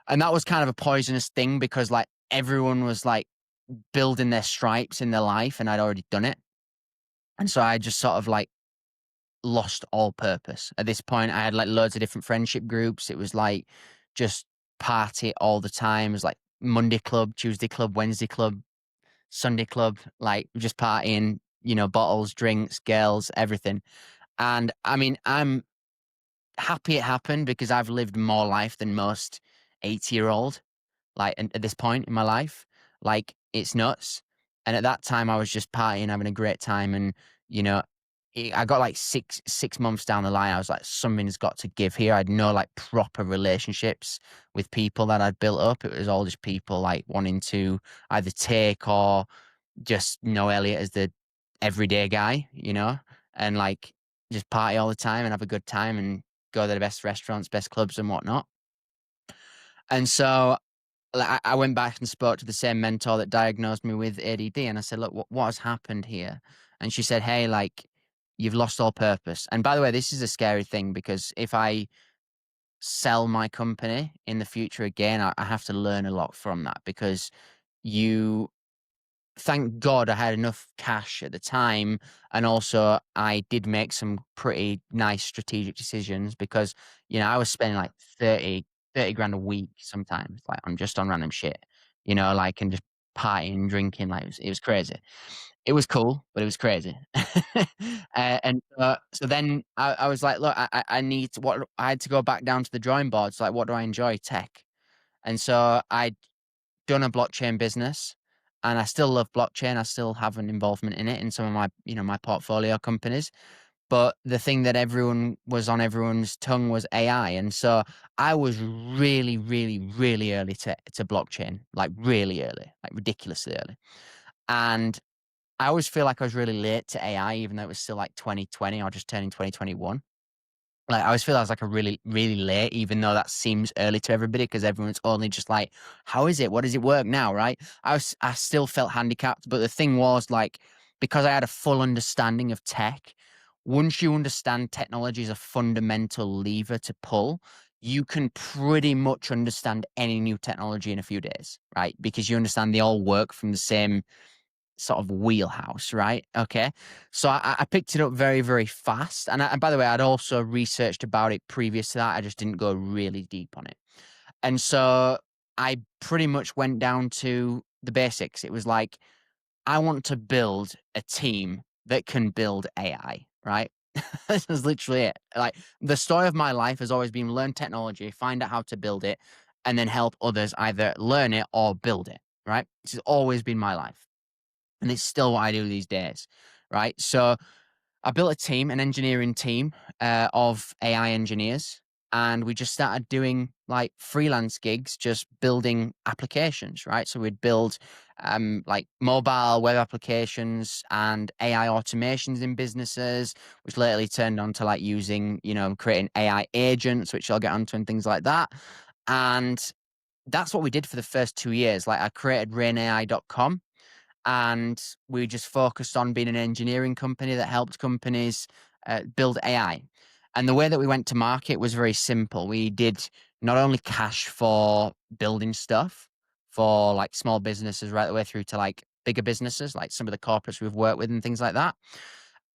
And that was kind of a poisonous thing because like everyone was like building their stripes in their life and I'd already done it. And so I just sort of like lost all purpose. At this point, I had like loads of different friendship groups. It was like just party all the time. It was like Monday club, Tuesday club, Wednesday club, Sunday club, like just partying, bottles, drinks, girls, everything. And I mean, I'm happy it happened because I've lived more life than most 80-year-old, like at this point in my life. Like it's nuts. And at that time I was just partying, having a great time. And, you know, I got like six months down the line. I was like, something's got to give here. I had no like proper relationships with people that I'd built up. It was all just people like wanting to either take or just know Elliot as the everyday guy, and like just party all the time and have a good time and go to the best restaurants, best clubs and whatnot. And so like, I went back and spoke to the same mentor that diagnosed me with ADD. And I said, look, what has happened here? And she said, hey, like you've lost all purpose. And by the way, this is a scary thing because if I sell my company in the future again, I have to learn a lot from that because you thank God I had enough cash at the time. And also I did make some pretty nice strategic decisions because, I was spending like 30 grand a week sometimes, like on random shit, like and just partying, drinking, like it was crazy. It was cool, but it was crazy. So then I was like, look, I need to, what I had to go back down to the drawing boards. Like, what do I enjoy? Tech. And so I done a blockchain business and I still love blockchain. I still have an involvement in it in some of my, my portfolio companies. But the thing that everyone was on everyone's tongue was AI. And so I was really, really, really early to blockchain, like really early, like ridiculously early. And I always feel like I was really late to AI, even though it was still like 2020 or just turning 2021. Like, I always feel I was like a really, really late, even though that seems early to everybody because everyone's only just like, how is it? What does it work now? Right. I still felt handicapped. But the thing was like, because I had a full understanding of tech, once you understand technology is a fundamental lever to pull, you can pretty much understand any new technology in a few days, right? Because you understand they all work from the same sort of wheelhouse, right? Okay. So I picked it up very, very fast. And by the way, I'd also researched about it previous to that. I just didn't go really deep on it. And so I pretty much went down to the basics. It was like, I want to build a team that can build AI, right? This is literally it. Like, the story of my life has always been learn technology, find out how to build it, and then help others either learn it or build it, right? This has always been my life. And it's still what I do these days, right? So I built a team, an engineering team of AI engineers, and we just started doing like freelance gigs, just building applications, right? So we'd build like mobile web applications and AI automations in businesses, which lately turned on to like using, creating AI agents, which I'll get onto and things like that. And that's what we did for the first 2 years. Like, I created rainai.com, and we just focused on being an engineering company that helped companies build AI. And the way that we went to market was very simple. We did not only cash for building stuff for like small businesses right the way through to like bigger businesses, like some of the corporates we've worked with and things like that.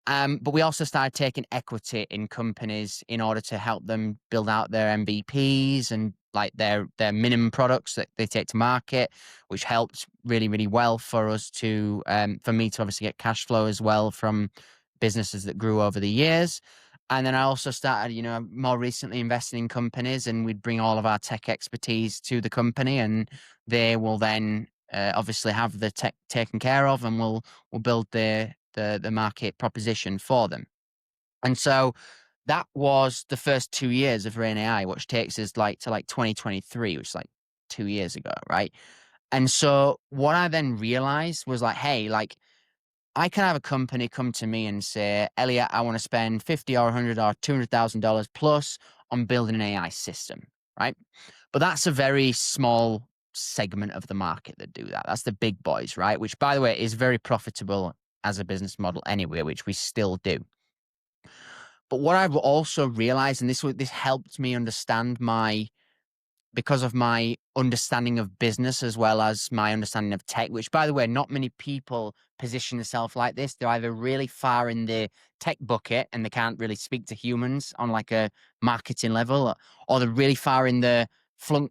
But we also started taking equity in companies in order to help them build out their MVPs and like their minimum products that they take to market, which helped really, really well for us to for me to obviously get cash flow as well from businesses that grew over the years. And then I also started, more recently investing in companies, and we'd bring all of our tech expertise to the company, and they will then obviously have the tech taken care of, and we'll build the market proposition for them. And so that was the first 2 years of Rain AI, which takes us like to like 2023, which is like 2 years ago, right? And so what I then realized was like, hey, like, I can have a company come to me and say, Elliot, I want to spend 50 or 100 or $200,000 plus on building an AI system, right? But that's a very small segment of the market that do that. That's the big boys, right? Which, by the way, is very profitable as a business model anyway, which we still do. But what I've also realized, and this helped me understand because of my understanding of business as well as my understanding of tech, which, by the way, not many people position themselves like this. They're either really far in the tech bucket and they can't really speak to humans on like a marketing level, or they're really far in the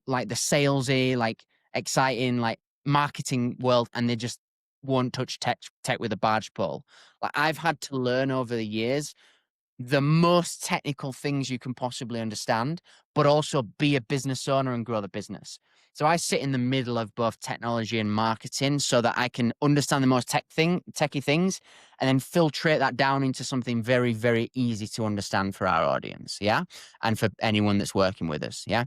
like the salesy, like exciting, like marketing world, and they just won't touch tech with a barge pole. Like, I've had to learn over the years the most technical things you can possibly understand, but also be a business owner and grow the business. So I sit in the middle of both technology and marketing so that I can understand the most techie things, and then filtrate that down into something very, very easy to understand for our audience. Yeah. And for anyone that's working with us. Yeah.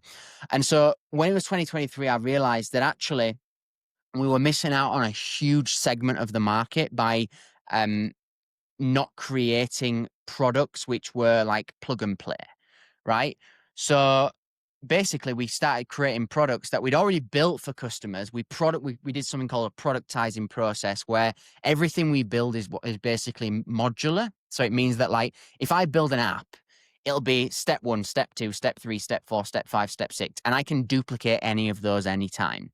And so when it was 2023, I realized that actually we were missing out on a huge segment of the market by, um, not creating products which were like plug and play, right? So basically we started creating products that we'd already built for customers. We did something called a productizing process, where everything we build is basically modular. So it means that, like, if I build an app, it'll be step 1, step 2, step 3, step 4, step 5, step 6, and I can duplicate any of those anytime.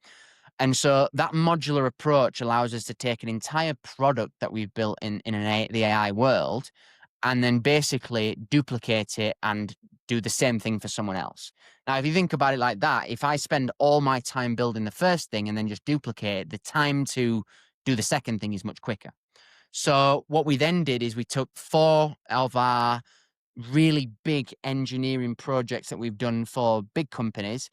And so that modular approach allows us to take an entire product that we've built in the AI world, and then basically duplicate it and do the same thing for someone else. Now, if you think about it like that, if I spend all my time building the first thing and then just duplicate, the time to do the second thing is much quicker. So what we then did is we took 4 of our really big engineering projects that we've done for big companies,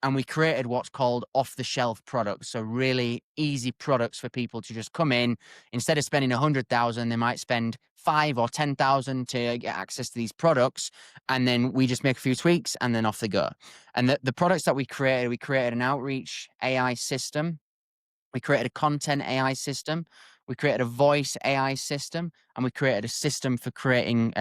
and we created what's called off-the-shelf products. So really easy products for people to just come in. Instead of spending 100,000, they might spend 5 or 10,000 to get access to these products, and then we just make a few tweaks and then off they go. And the products that we created an outreach AI system, we created a content AI system, we created a voice AI system, and we created a system for creating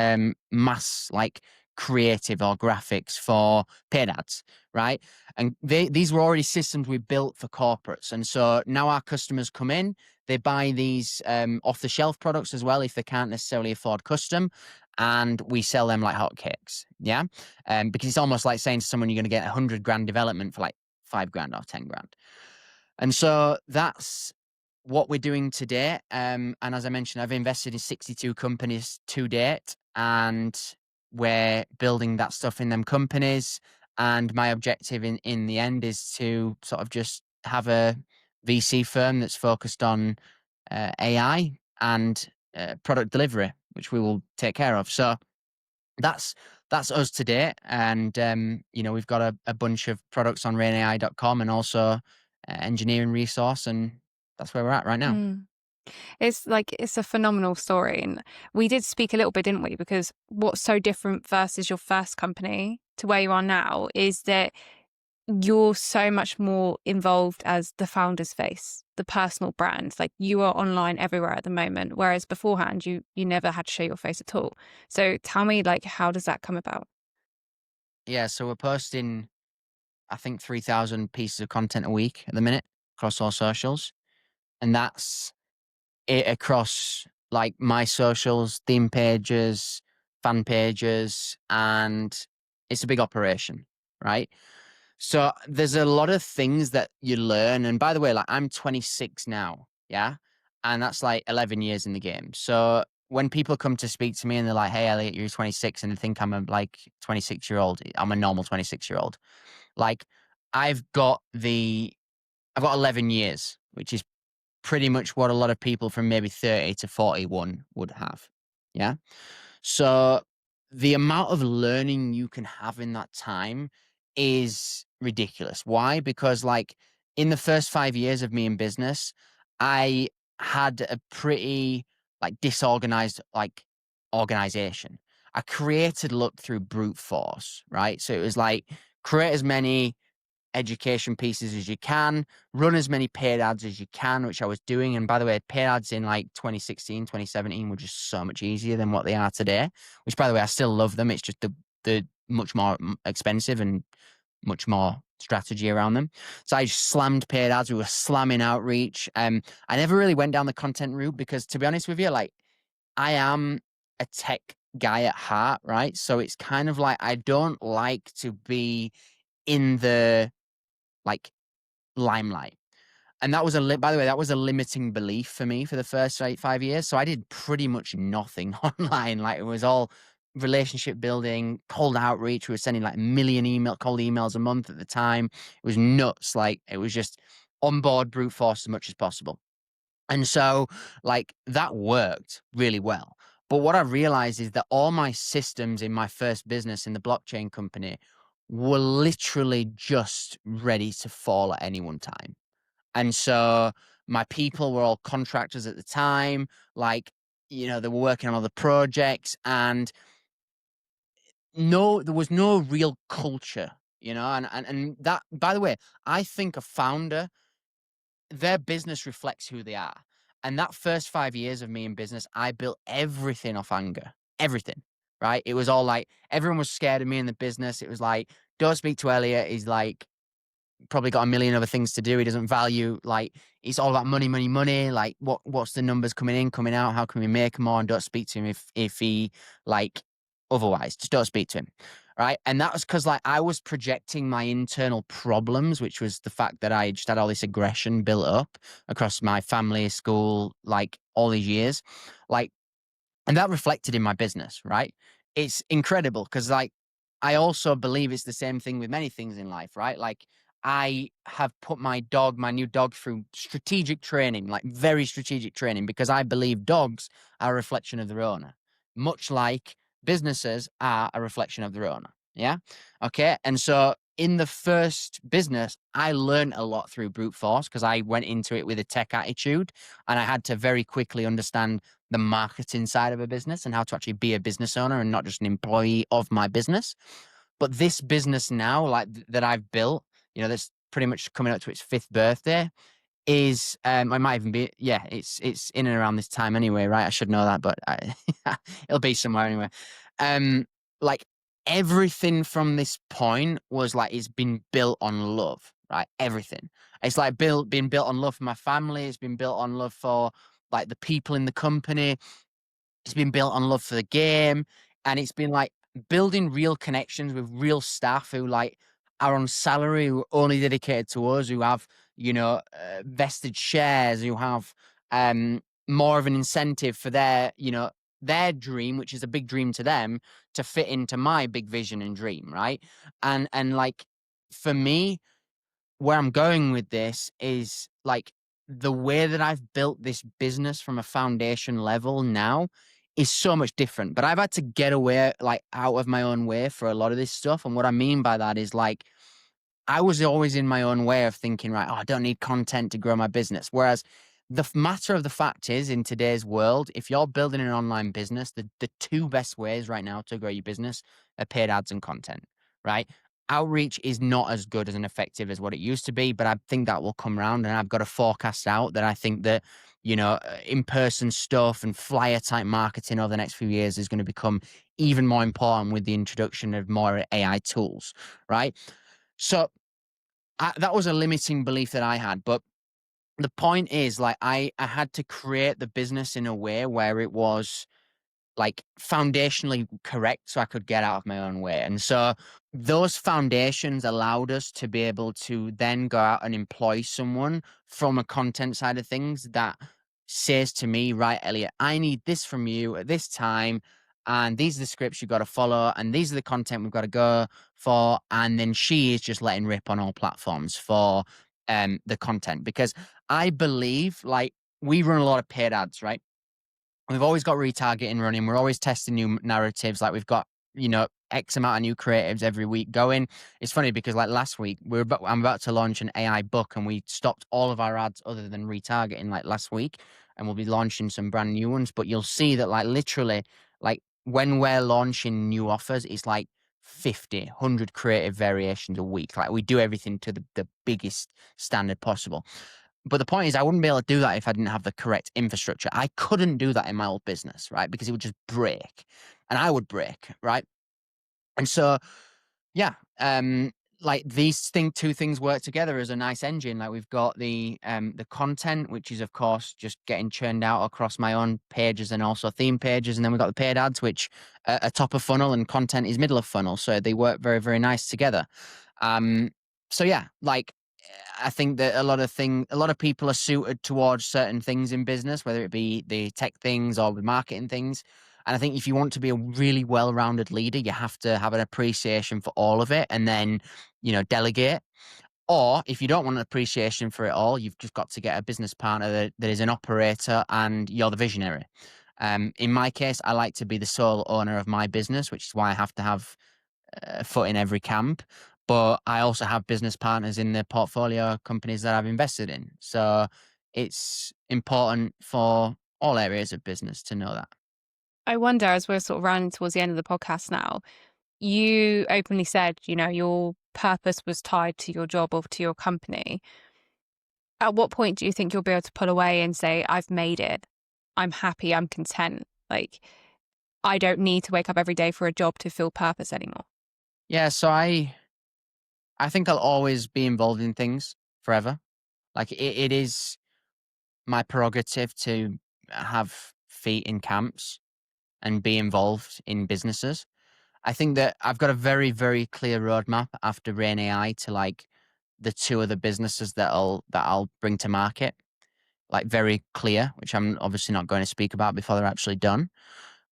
mass, like, creative or graphics for paid ads, right? And these were already systems we built for corporates. And so now our customers come in, they buy these off the shelf products as well if they can't necessarily afford custom, and we sell them like hotcakes. Yeah. Because it's almost like saying to someone you're going to get 100 grand development for like 5 grand or 10 grand. And so that's what we're doing today, and as I mentioned, I've invested in 62 companies to date, and we're building that stuff in them companies. And my objective in the end is to sort of just have a VC firm that's focused on AI and product delivery, which we will take care of. So that's that's us today, and we've got a bunch of products on rainai.com and also engineering resource, and that's where we're at right now.
Mm. It's a phenomenal story. And we did speak a little bit, didn't we? Because what's so different versus your first company to where you are now is that you're so much more involved as the founder's face, the personal brand. Like you are online everywhere at the moment, whereas beforehand you never had to show your face at all. So tell me, like, how does that come about?
Yeah, so we're posting, I think, 3,000 pieces of content a week at the minute across all socials, and that's it across like my socials, theme pages, fan pages, and it's a big operation, right? So there's a lot of things that you learn. And by the way, like I'm 26 now, yeah, and that's like 11 years in the game. So when people come to speak to me and they're like, "Hey, Elliot, you're 26," and they think I'm a like 26-year-old, I'm a normal 26-year-old. Like I've got the I've got 11 years, which is pretty much what a lot of people from maybe 30 to 41 would have. Yeah. So the amount of learning you can have in that time is ridiculous. Why? Because like in the first 5 years of me in business, I had a pretty like disorganized like organization. I created look through brute force, right? So it was like create as many education pieces as you can, run as many paid ads as you can, which I was doing. And by the way, paid ads in like 2016, 2017 were just so much easier than what they are today, which by the way, I still love them. It's just the much more expensive and much more strategy around them. So I just slammed paid ads. We were slamming outreach. I never really went down the content route because to be honest with you, like I am a tech guy at heart, right? So it's kind of like I don't like to be in the like limelight. And that was by the way, that was a limiting belief for me for the first like 5 years. So I did pretty much nothing online. Like it was all relationship building, cold outreach. We were sending like a million cold emails a month at the time. It was nuts. Like it was just onboard brute force as much as possible. And so like that worked really well. But what I realized is that all my systems in my first business in the blockchain company were literally just ready to fall at any one time. And so my people were all contractors at the time, like, they were working on other projects and there was no real culture, and that, by the way, I think a founder, their business reflects who they are. And that first 5 years of me in business, I built everything off anger, everything, right? It was all like, everyone was scared of me in the business. It was like, don't speak to Elliot. He's like, probably got a million other things to do. He doesn't value like it's all about money, money, money. Like what's the numbers coming in, coming out? How can we make more? And don't speak to him if he like otherwise. Just don't speak to him. Right. And that was because like I was projecting my internal problems, which was the fact that I just had all this aggression built up across my family, school, like all these years. Like and that reflected in my business, right? It's incredible because, like, I also believe it's the same thing with many things in life, right? Like, I have put my new dog through strategic training, like very strategic training, because I believe dogs are a reflection of their owner, much like businesses are a reflection of their owner. Yeah. Okay. And so in the first business, I learned a lot through brute force because I went into it with a tech attitude and I had to very quickly understand the marketing side of a business and how to actually be a business owner and not just an employee of my business. But this business now, like that I've built, that's pretty much coming up to its fifth birthday, is I might even be it's in and around this time anyway, right? I should know that, but it'll be somewhere anyway. Um, like everything from this point was like it's been built on love, right? Everything. It's like being built on love for my family. It's been built on love for like the people in the company. It's been built on love for the game, and it's been like building real connections with real staff who like are on salary, who are only dedicated to us, who have, vested shares, who have more of an incentive for their dream, which is a big dream to them, to fit into my big vision and dream, right? And like for me, where I'm going with this is like the way that I've built this business from a foundation level now is so much different. But I've had to get away, like out of my own way for a lot of this stuff. And what I mean by that is like I was always in my own way of thinking, right, oh, I don't need content to grow my business. Whereas matter of the fact is, in today's world, if you're building an online business, the two best ways right now to grow your business are paid ads and content, right? Outreach is not as good as and effective as what it used to be, but I think that will come around. And I've got a forecast out that I think that, in-person stuff and flyer type marketing over the next few years is going to become even more important with the introduction of more AI tools, right? So that was a limiting belief that I had. But the point is, like, I had to create the business in a way where it was like foundationally correct so I could get out of my own way. And so those foundations allowed us to be able to then go out and employ someone from a content side of things that says to me, right, Elliot, I need this from you at this time. And these are the scripts you've got to follow. And these are the content we've got to go for. And then she is just letting rip on all platforms for the content. Because I believe, like, we run a lot of paid ads, right? We've always got retargeting running. We're always testing new narratives. Like we've got, X amount of new creatives every week going. It's funny because like last week I'm about to launch an AI book and we stopped all of our ads other than retargeting like last week, and we'll be launching some brand new ones. But you'll see that like literally like when we're launching new offers, it's like 50, 100 creative variations a week. Like we do everything to the biggest standard possible. But the point is, I wouldn't be able to do that if I didn't have the correct infrastructure. I couldn't do that in my old business, right? Because it would just break and I would break, right? And so, yeah, like two things work together as a nice engine. Like we've got the content, which is of course just getting churned out across my own pages and also theme pages, and then we've got the paid ads, which are top of funnel, and content is middle of funnel. So they work very, very nice together. Um, so yeah, like I think that a lot of people are suited towards certain things in business, whether it be the tech things or the marketing things. And I think if you want to be a really well-rounded leader, you have to have an appreciation for all of it and then, delegate. Or if you don't want an appreciation for it all, you've just got to get a business partner that is an operator and you're the visionary. In my case, I like to be the sole owner of my business, which is why I have to have a foot in every camp. But I also have business partners in the portfolio companies that I've invested in. So it's important for all areas of business to know that.
I wonder, as we're sort of running towards the end of the podcast now, you openly said, your purpose was tied to your job or to your company. At what point do you think you'll be able to pull away and say, I've made it, I'm happy, I'm content? Like, I don't need to wake up every day for a job to feel purpose anymore.
Yeah, so I think I'll always be involved in things forever. Like it is my prerogative to have feet in camps and be involved in businesses. I think that I've got a very, very clear roadmap after Rain AI to like the two other businesses that I'll bring to market. Like very clear, which I'm obviously not going to speak about before they're actually done.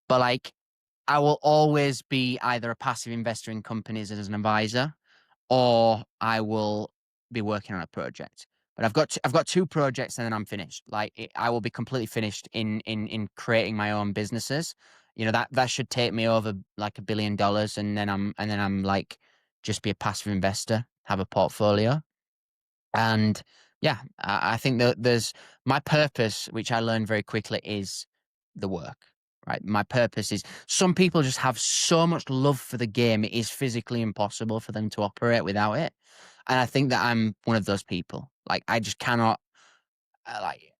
But like I will always be either a passive investor in companies as an advisor, or I will be working on a project. But I've got two projects and then I'm finished. I will be completely finished in creating my own businesses. That should take me over like $1 billion, and then I'm like just be a passive investor, have a portfolio. And yeah, I think that there's my purpose, which I learned very quickly, is the work. Right. My purpose is some people just have so much love for the game, it is physically impossible for them to operate without it. And I think that I'm one of those people. Like, I just cannot, like,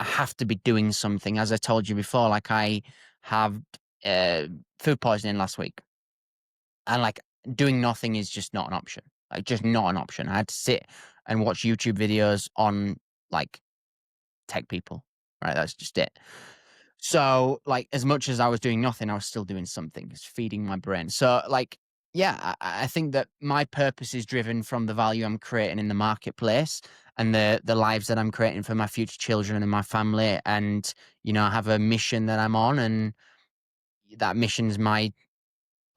I have to be doing something. As I told you before, like, I have food poisoning last week. And, like, doing nothing is just not an option. Like, just not an option. I had to sit and watch YouTube videos on, like, tech people. Right. That's just it. So, like, as much as I was doing nothing, I was still doing something. It's feeding my brain. So, like, yeah, I think that my purpose is driven from the value I'm creating in the marketplace. and the lives that I'm creating for my future children and my family. And, I have a mission that I'm on, and that mission is my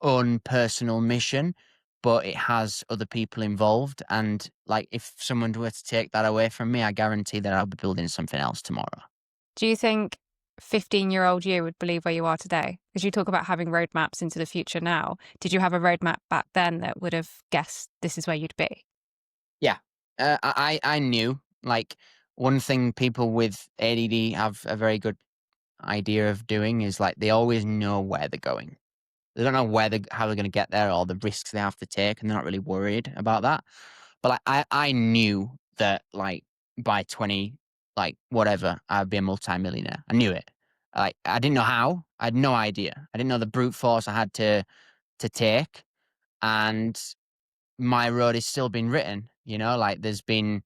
own personal mission, but it has other people involved. And like, if someone were to take that away from me, I guarantee that I'll be building something else tomorrow.
Do you think 15-year-old you would believe where you are today? Because you talk about having roadmaps into the future now. Did you have a roadmap back then that would have guessed this is where you'd be?
Yeah. I knew, like, one thing people with ADD have a very good idea of doing is, like, they always know where they're going. They don't know how they're gonna get there or the risks they have to take, and they're not really worried about that. But, like, I knew that, like, by 20, like, whatever, I'd be a multimillionaire. I knew it. Like, I didn't know how. I had no idea. I didn't know the brute force I had to take, and my road is still being written, like, there's been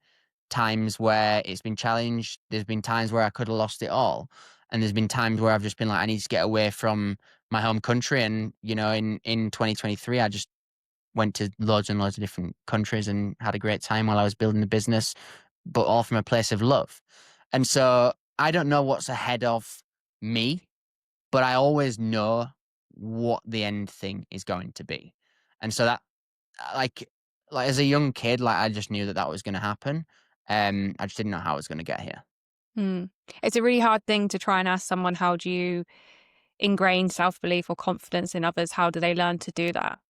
times where it's been challenged. There's been times where I could have lost it all. And there's been times where I've just been like, I need to get away from my home country. And, in 2023, I just went to loads and loads of different countries and had a great time while I was building the business, but all from a place of love. And so I don't know what's ahead of me, but I always know what the end thing is going to be. And so that, like as a young kid, like, I just knew that that was gonna happen. I just didn't know how I was gonna get here.
Hmm. It's a really hard thing to try and ask someone, how do you ingrain self-belief or confidence in others? How do they learn to do that?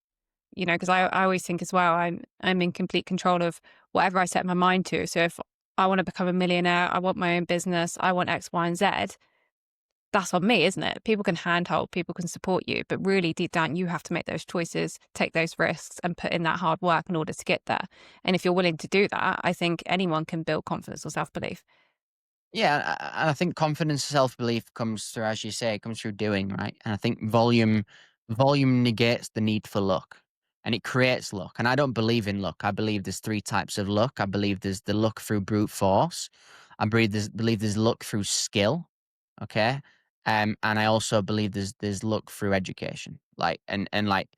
Because I always think as well, I'm in complete control of whatever I set my mind to. So if I want to become a millionaire, I want my own business, I want X, Y, and Z, that's on me, isn't it? People can handhold, people can support you, but really deep down, you have to make those choices, take those risks, and put in that hard work in order to get there. And if you're willing to do that, I think anyone can build confidence or self-belief.
Yeah, and I think confidence, self-belief comes through, as you say, it comes through doing, right? And I think volume negates the need for luck, and it creates luck. And I don't believe in luck. I believe there's three types of luck. I believe there's the luck through brute force. I believe there's luck through skill. Okay. And I also believe there's luck through education. Like, and like,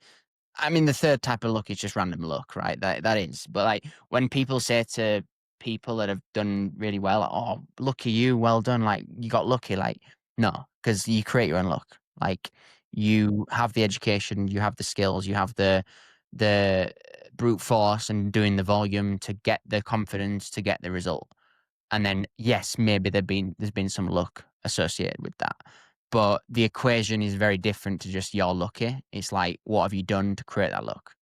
I mean, the third type of luck is just random luck, right? That is. But like, when people say to people that have done really well, "Oh, lucky you, well done," like, you got lucky. Like, no, because you create your own luck. Like, you have the education, you have the skills, you have the brute force and doing the volume to get the confidence to get the result. And then, yes, maybe there's been some luck associated with that. But the equation is very different to just you're lucky. It's like, what have you done to create that luck?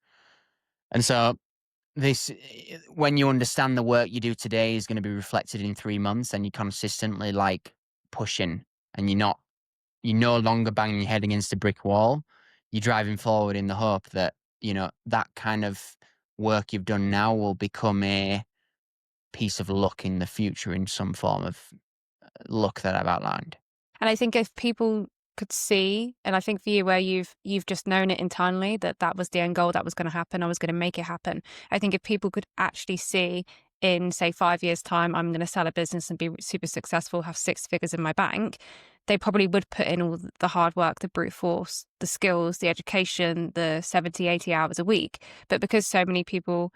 And so when you understand the work you do today is going to be reflected in 3 months, and you're consistently, like, pushing, and you're no longer banging your head against a brick wall. You're driving forward in the hope that, that kind of work you've done now will become a piece of luck in the future in some form of luck that I've outlined.
And I think if people could see, and I think for you, where you've just known it internally that that was the end goal, that was going to happen, I was going to make it happen. I think if people could actually see in, say, 5 years' time, I'm going to sell a business and be super successful, have six figures in my bank, they probably would put in all the hard work, the brute force, the skills, the education, the 70, 80 hours a week. But because so many people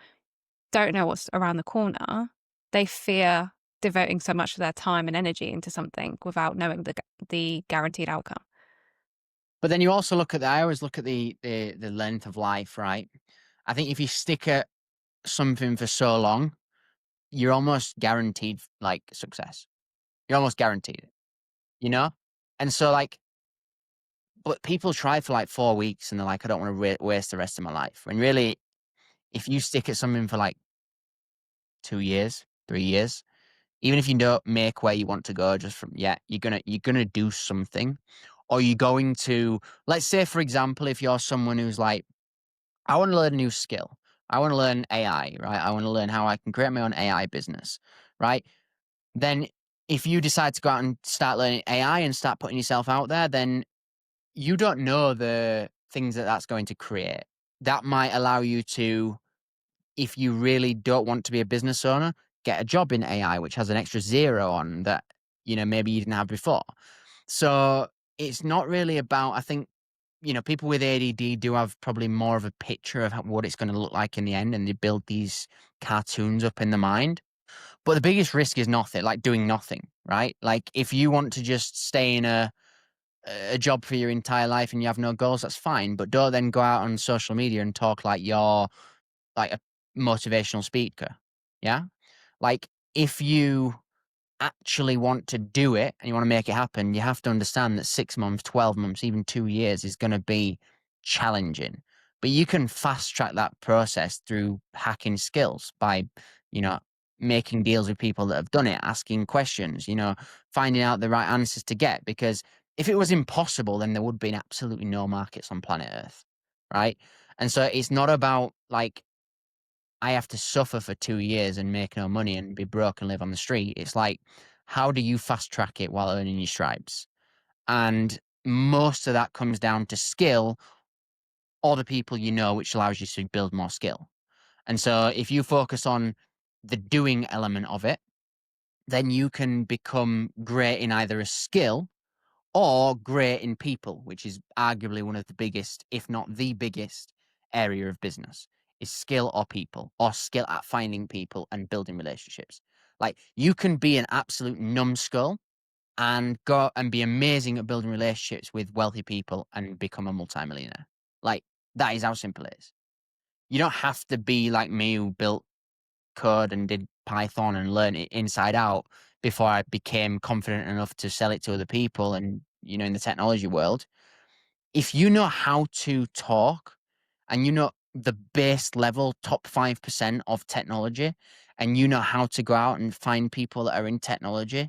don't know what's around the corner, they fear devoting so much of their time and energy into something without knowing the guaranteed outcome.
But then you also I always look at the length of life, right? I think if you stick at something for so long, you're almost guaranteed, like, success. You're almost guaranteed it, you know? And so, like, but people try for like 4 weeks and they're like, I don't want to waste the rest of my life. When really, if you stick at something for like 2 years, 3 years, even if you don't make where you want to go, just from, yeah, you're gonna do something. Or you're going to, let's say, for example, if you're someone who's like, I want to learn a new skill. I want to learn AI, right? I want to learn how I can create my own AI business, right? Then if you decide to go out and start learning AI and start putting yourself out there, then you don't know the things that that's going to create. That might allow you to, if you really don't want to be a business owner, get a job in AI, which has an extra zero on that, maybe you didn't have before. So it's not really about, I think, people with ADD do have probably more of a picture of what it's going to look like in the end, and they build these cartoons up in the mind. But the biggest risk is nothing, like doing nothing, right? Like if you want to just stay in a job for your entire life and you have no goals, that's fine. But don't then go out on social media and talk like you're like a motivational speaker. Yeah. Like if you actually want to do it and you want to make it happen, you have to understand that 6 months, 12 months, even 2 years is going to be challenging. But you can fast track that process through hacking skills by, you know, making deals with people that have done it, asking questions, finding out the right answers to get. Because if it was impossible, then there would be absolutely no markets on planet Earth. Right. And so it's not about like, I have to suffer for 2 years and make no money and be broke and live on the street. It's like, how do you fast track it while earning your stripes? And most of that comes down to skill or the people you know, which allows you to build more skill. And so if you focus on the doing element of it, then you can become great in either a skill or great in people, which is arguably one of the biggest, if not the biggest area of business, is skill or people, or skill at finding people and building relationships. Like you can be an absolute numbskull and go and be amazing at building relationships with wealthy people and become a multimillionaire. Like that is how simple it is. You don't have to be like me who built code and did Python and learned it inside out before I became confident enough to sell it to other people and, in the technology world. If you know how to talk and you know the base level top 5% of technology and you know how to go out and find people that are in technology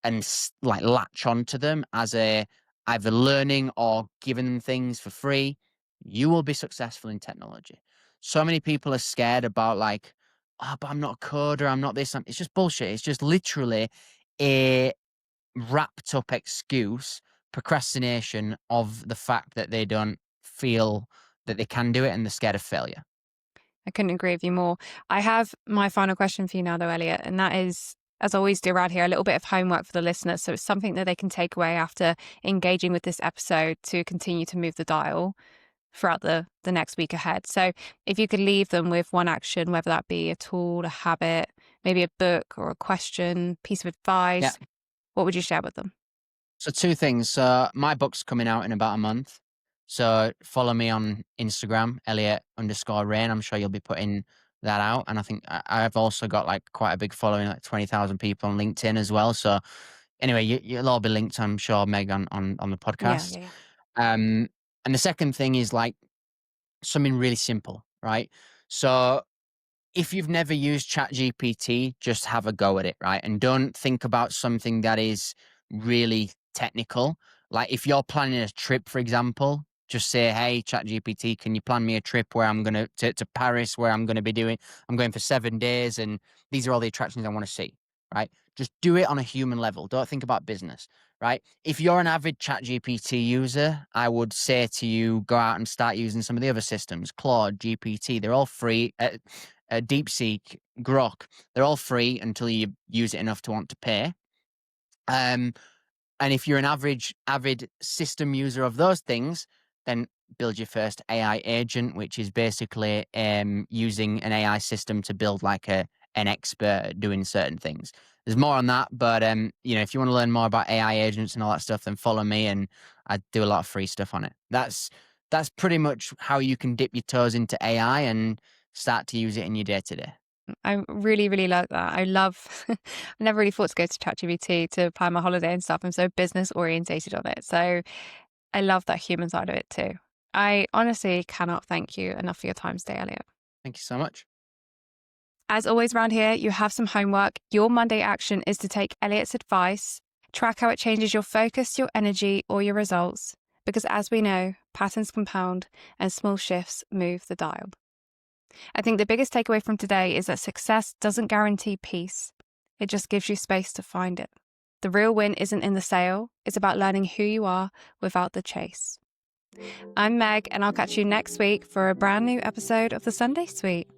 and like latch onto them as either learning or giving them things for free, you will be successful in technology. So many people are scared about like, oh, but I'm not a coder, I'm not this. It's just bullshit. It's just literally a wrapped up excuse, procrastination of the fact that they don't feel that they can do it and they're scared of failure.
I couldn't agree with you more. I have my final question for you now, though, Elliott, and that is, as I always do around here, a little bit of homework for the listeners. So it's something that they can take away after engaging with this episode to continue to move the dial throughout the next week ahead. So if you could leave them with one action, whether that be a tool, a habit, maybe a book or a question, piece of advice, what would you share with them?
So two things. So my book's coming out in about a month. So follow me on Instagram, Elliott_Rayne. I'm sure you'll be putting that out. And I think I've also got like quite a big following, like 20,000 people on LinkedIn as well. So anyway, you'll all be linked, I'm sure, Meg, on the podcast.
Yeah.
And the second thing is like something really simple, right? So if you've never used ChatGPT, just have a go at it, right? And don't think about something that is really technical. Like if you're planning a trip, for example, just say, hey, ChatGPT, can you plan me a trip where I'm going to Paris, where I'm going for 7 days and these are all the attractions I want to see, right? Just do it on a human level. Don't think about business, right? If you're an avid ChatGPT user, I would say to you, go out and start using some of the other systems, Claude, GPT, they're all free. DeepSeek, Grok, they're all free until you use it enough to want to pay. And if you're an avid system user of those things, then build your first AI agent, which is basically using an AI system to build like an expert at doing certain things. There's more on that, but if you want to learn more about AI agents and all that stuff, then follow me, and I do a lot of free stuff on it. That's pretty much how you can dip your toes into AI and start to use it in your day to day.
I really, really like that. I never really thought to go to ChatGPT to plan my holiday and stuff. I'm so business orientated on it. So I love that human side of it too. I honestly cannot thank you enough for your time today, Elliott.
Thank you so much.
As always around here, you have some homework. Your Monday action is to take Elliott's advice, track how it changes your focus, your energy, or your results. Because as we know, patterns compound and small shifts move the dial. I think the biggest takeaway from today is that success doesn't guarantee peace. It just gives you space to find it. The real win isn't in the sale. It's about learning who you are without the chase. I'm Meg, and I'll catch you next week for a brand new episode of the Sunday Suite.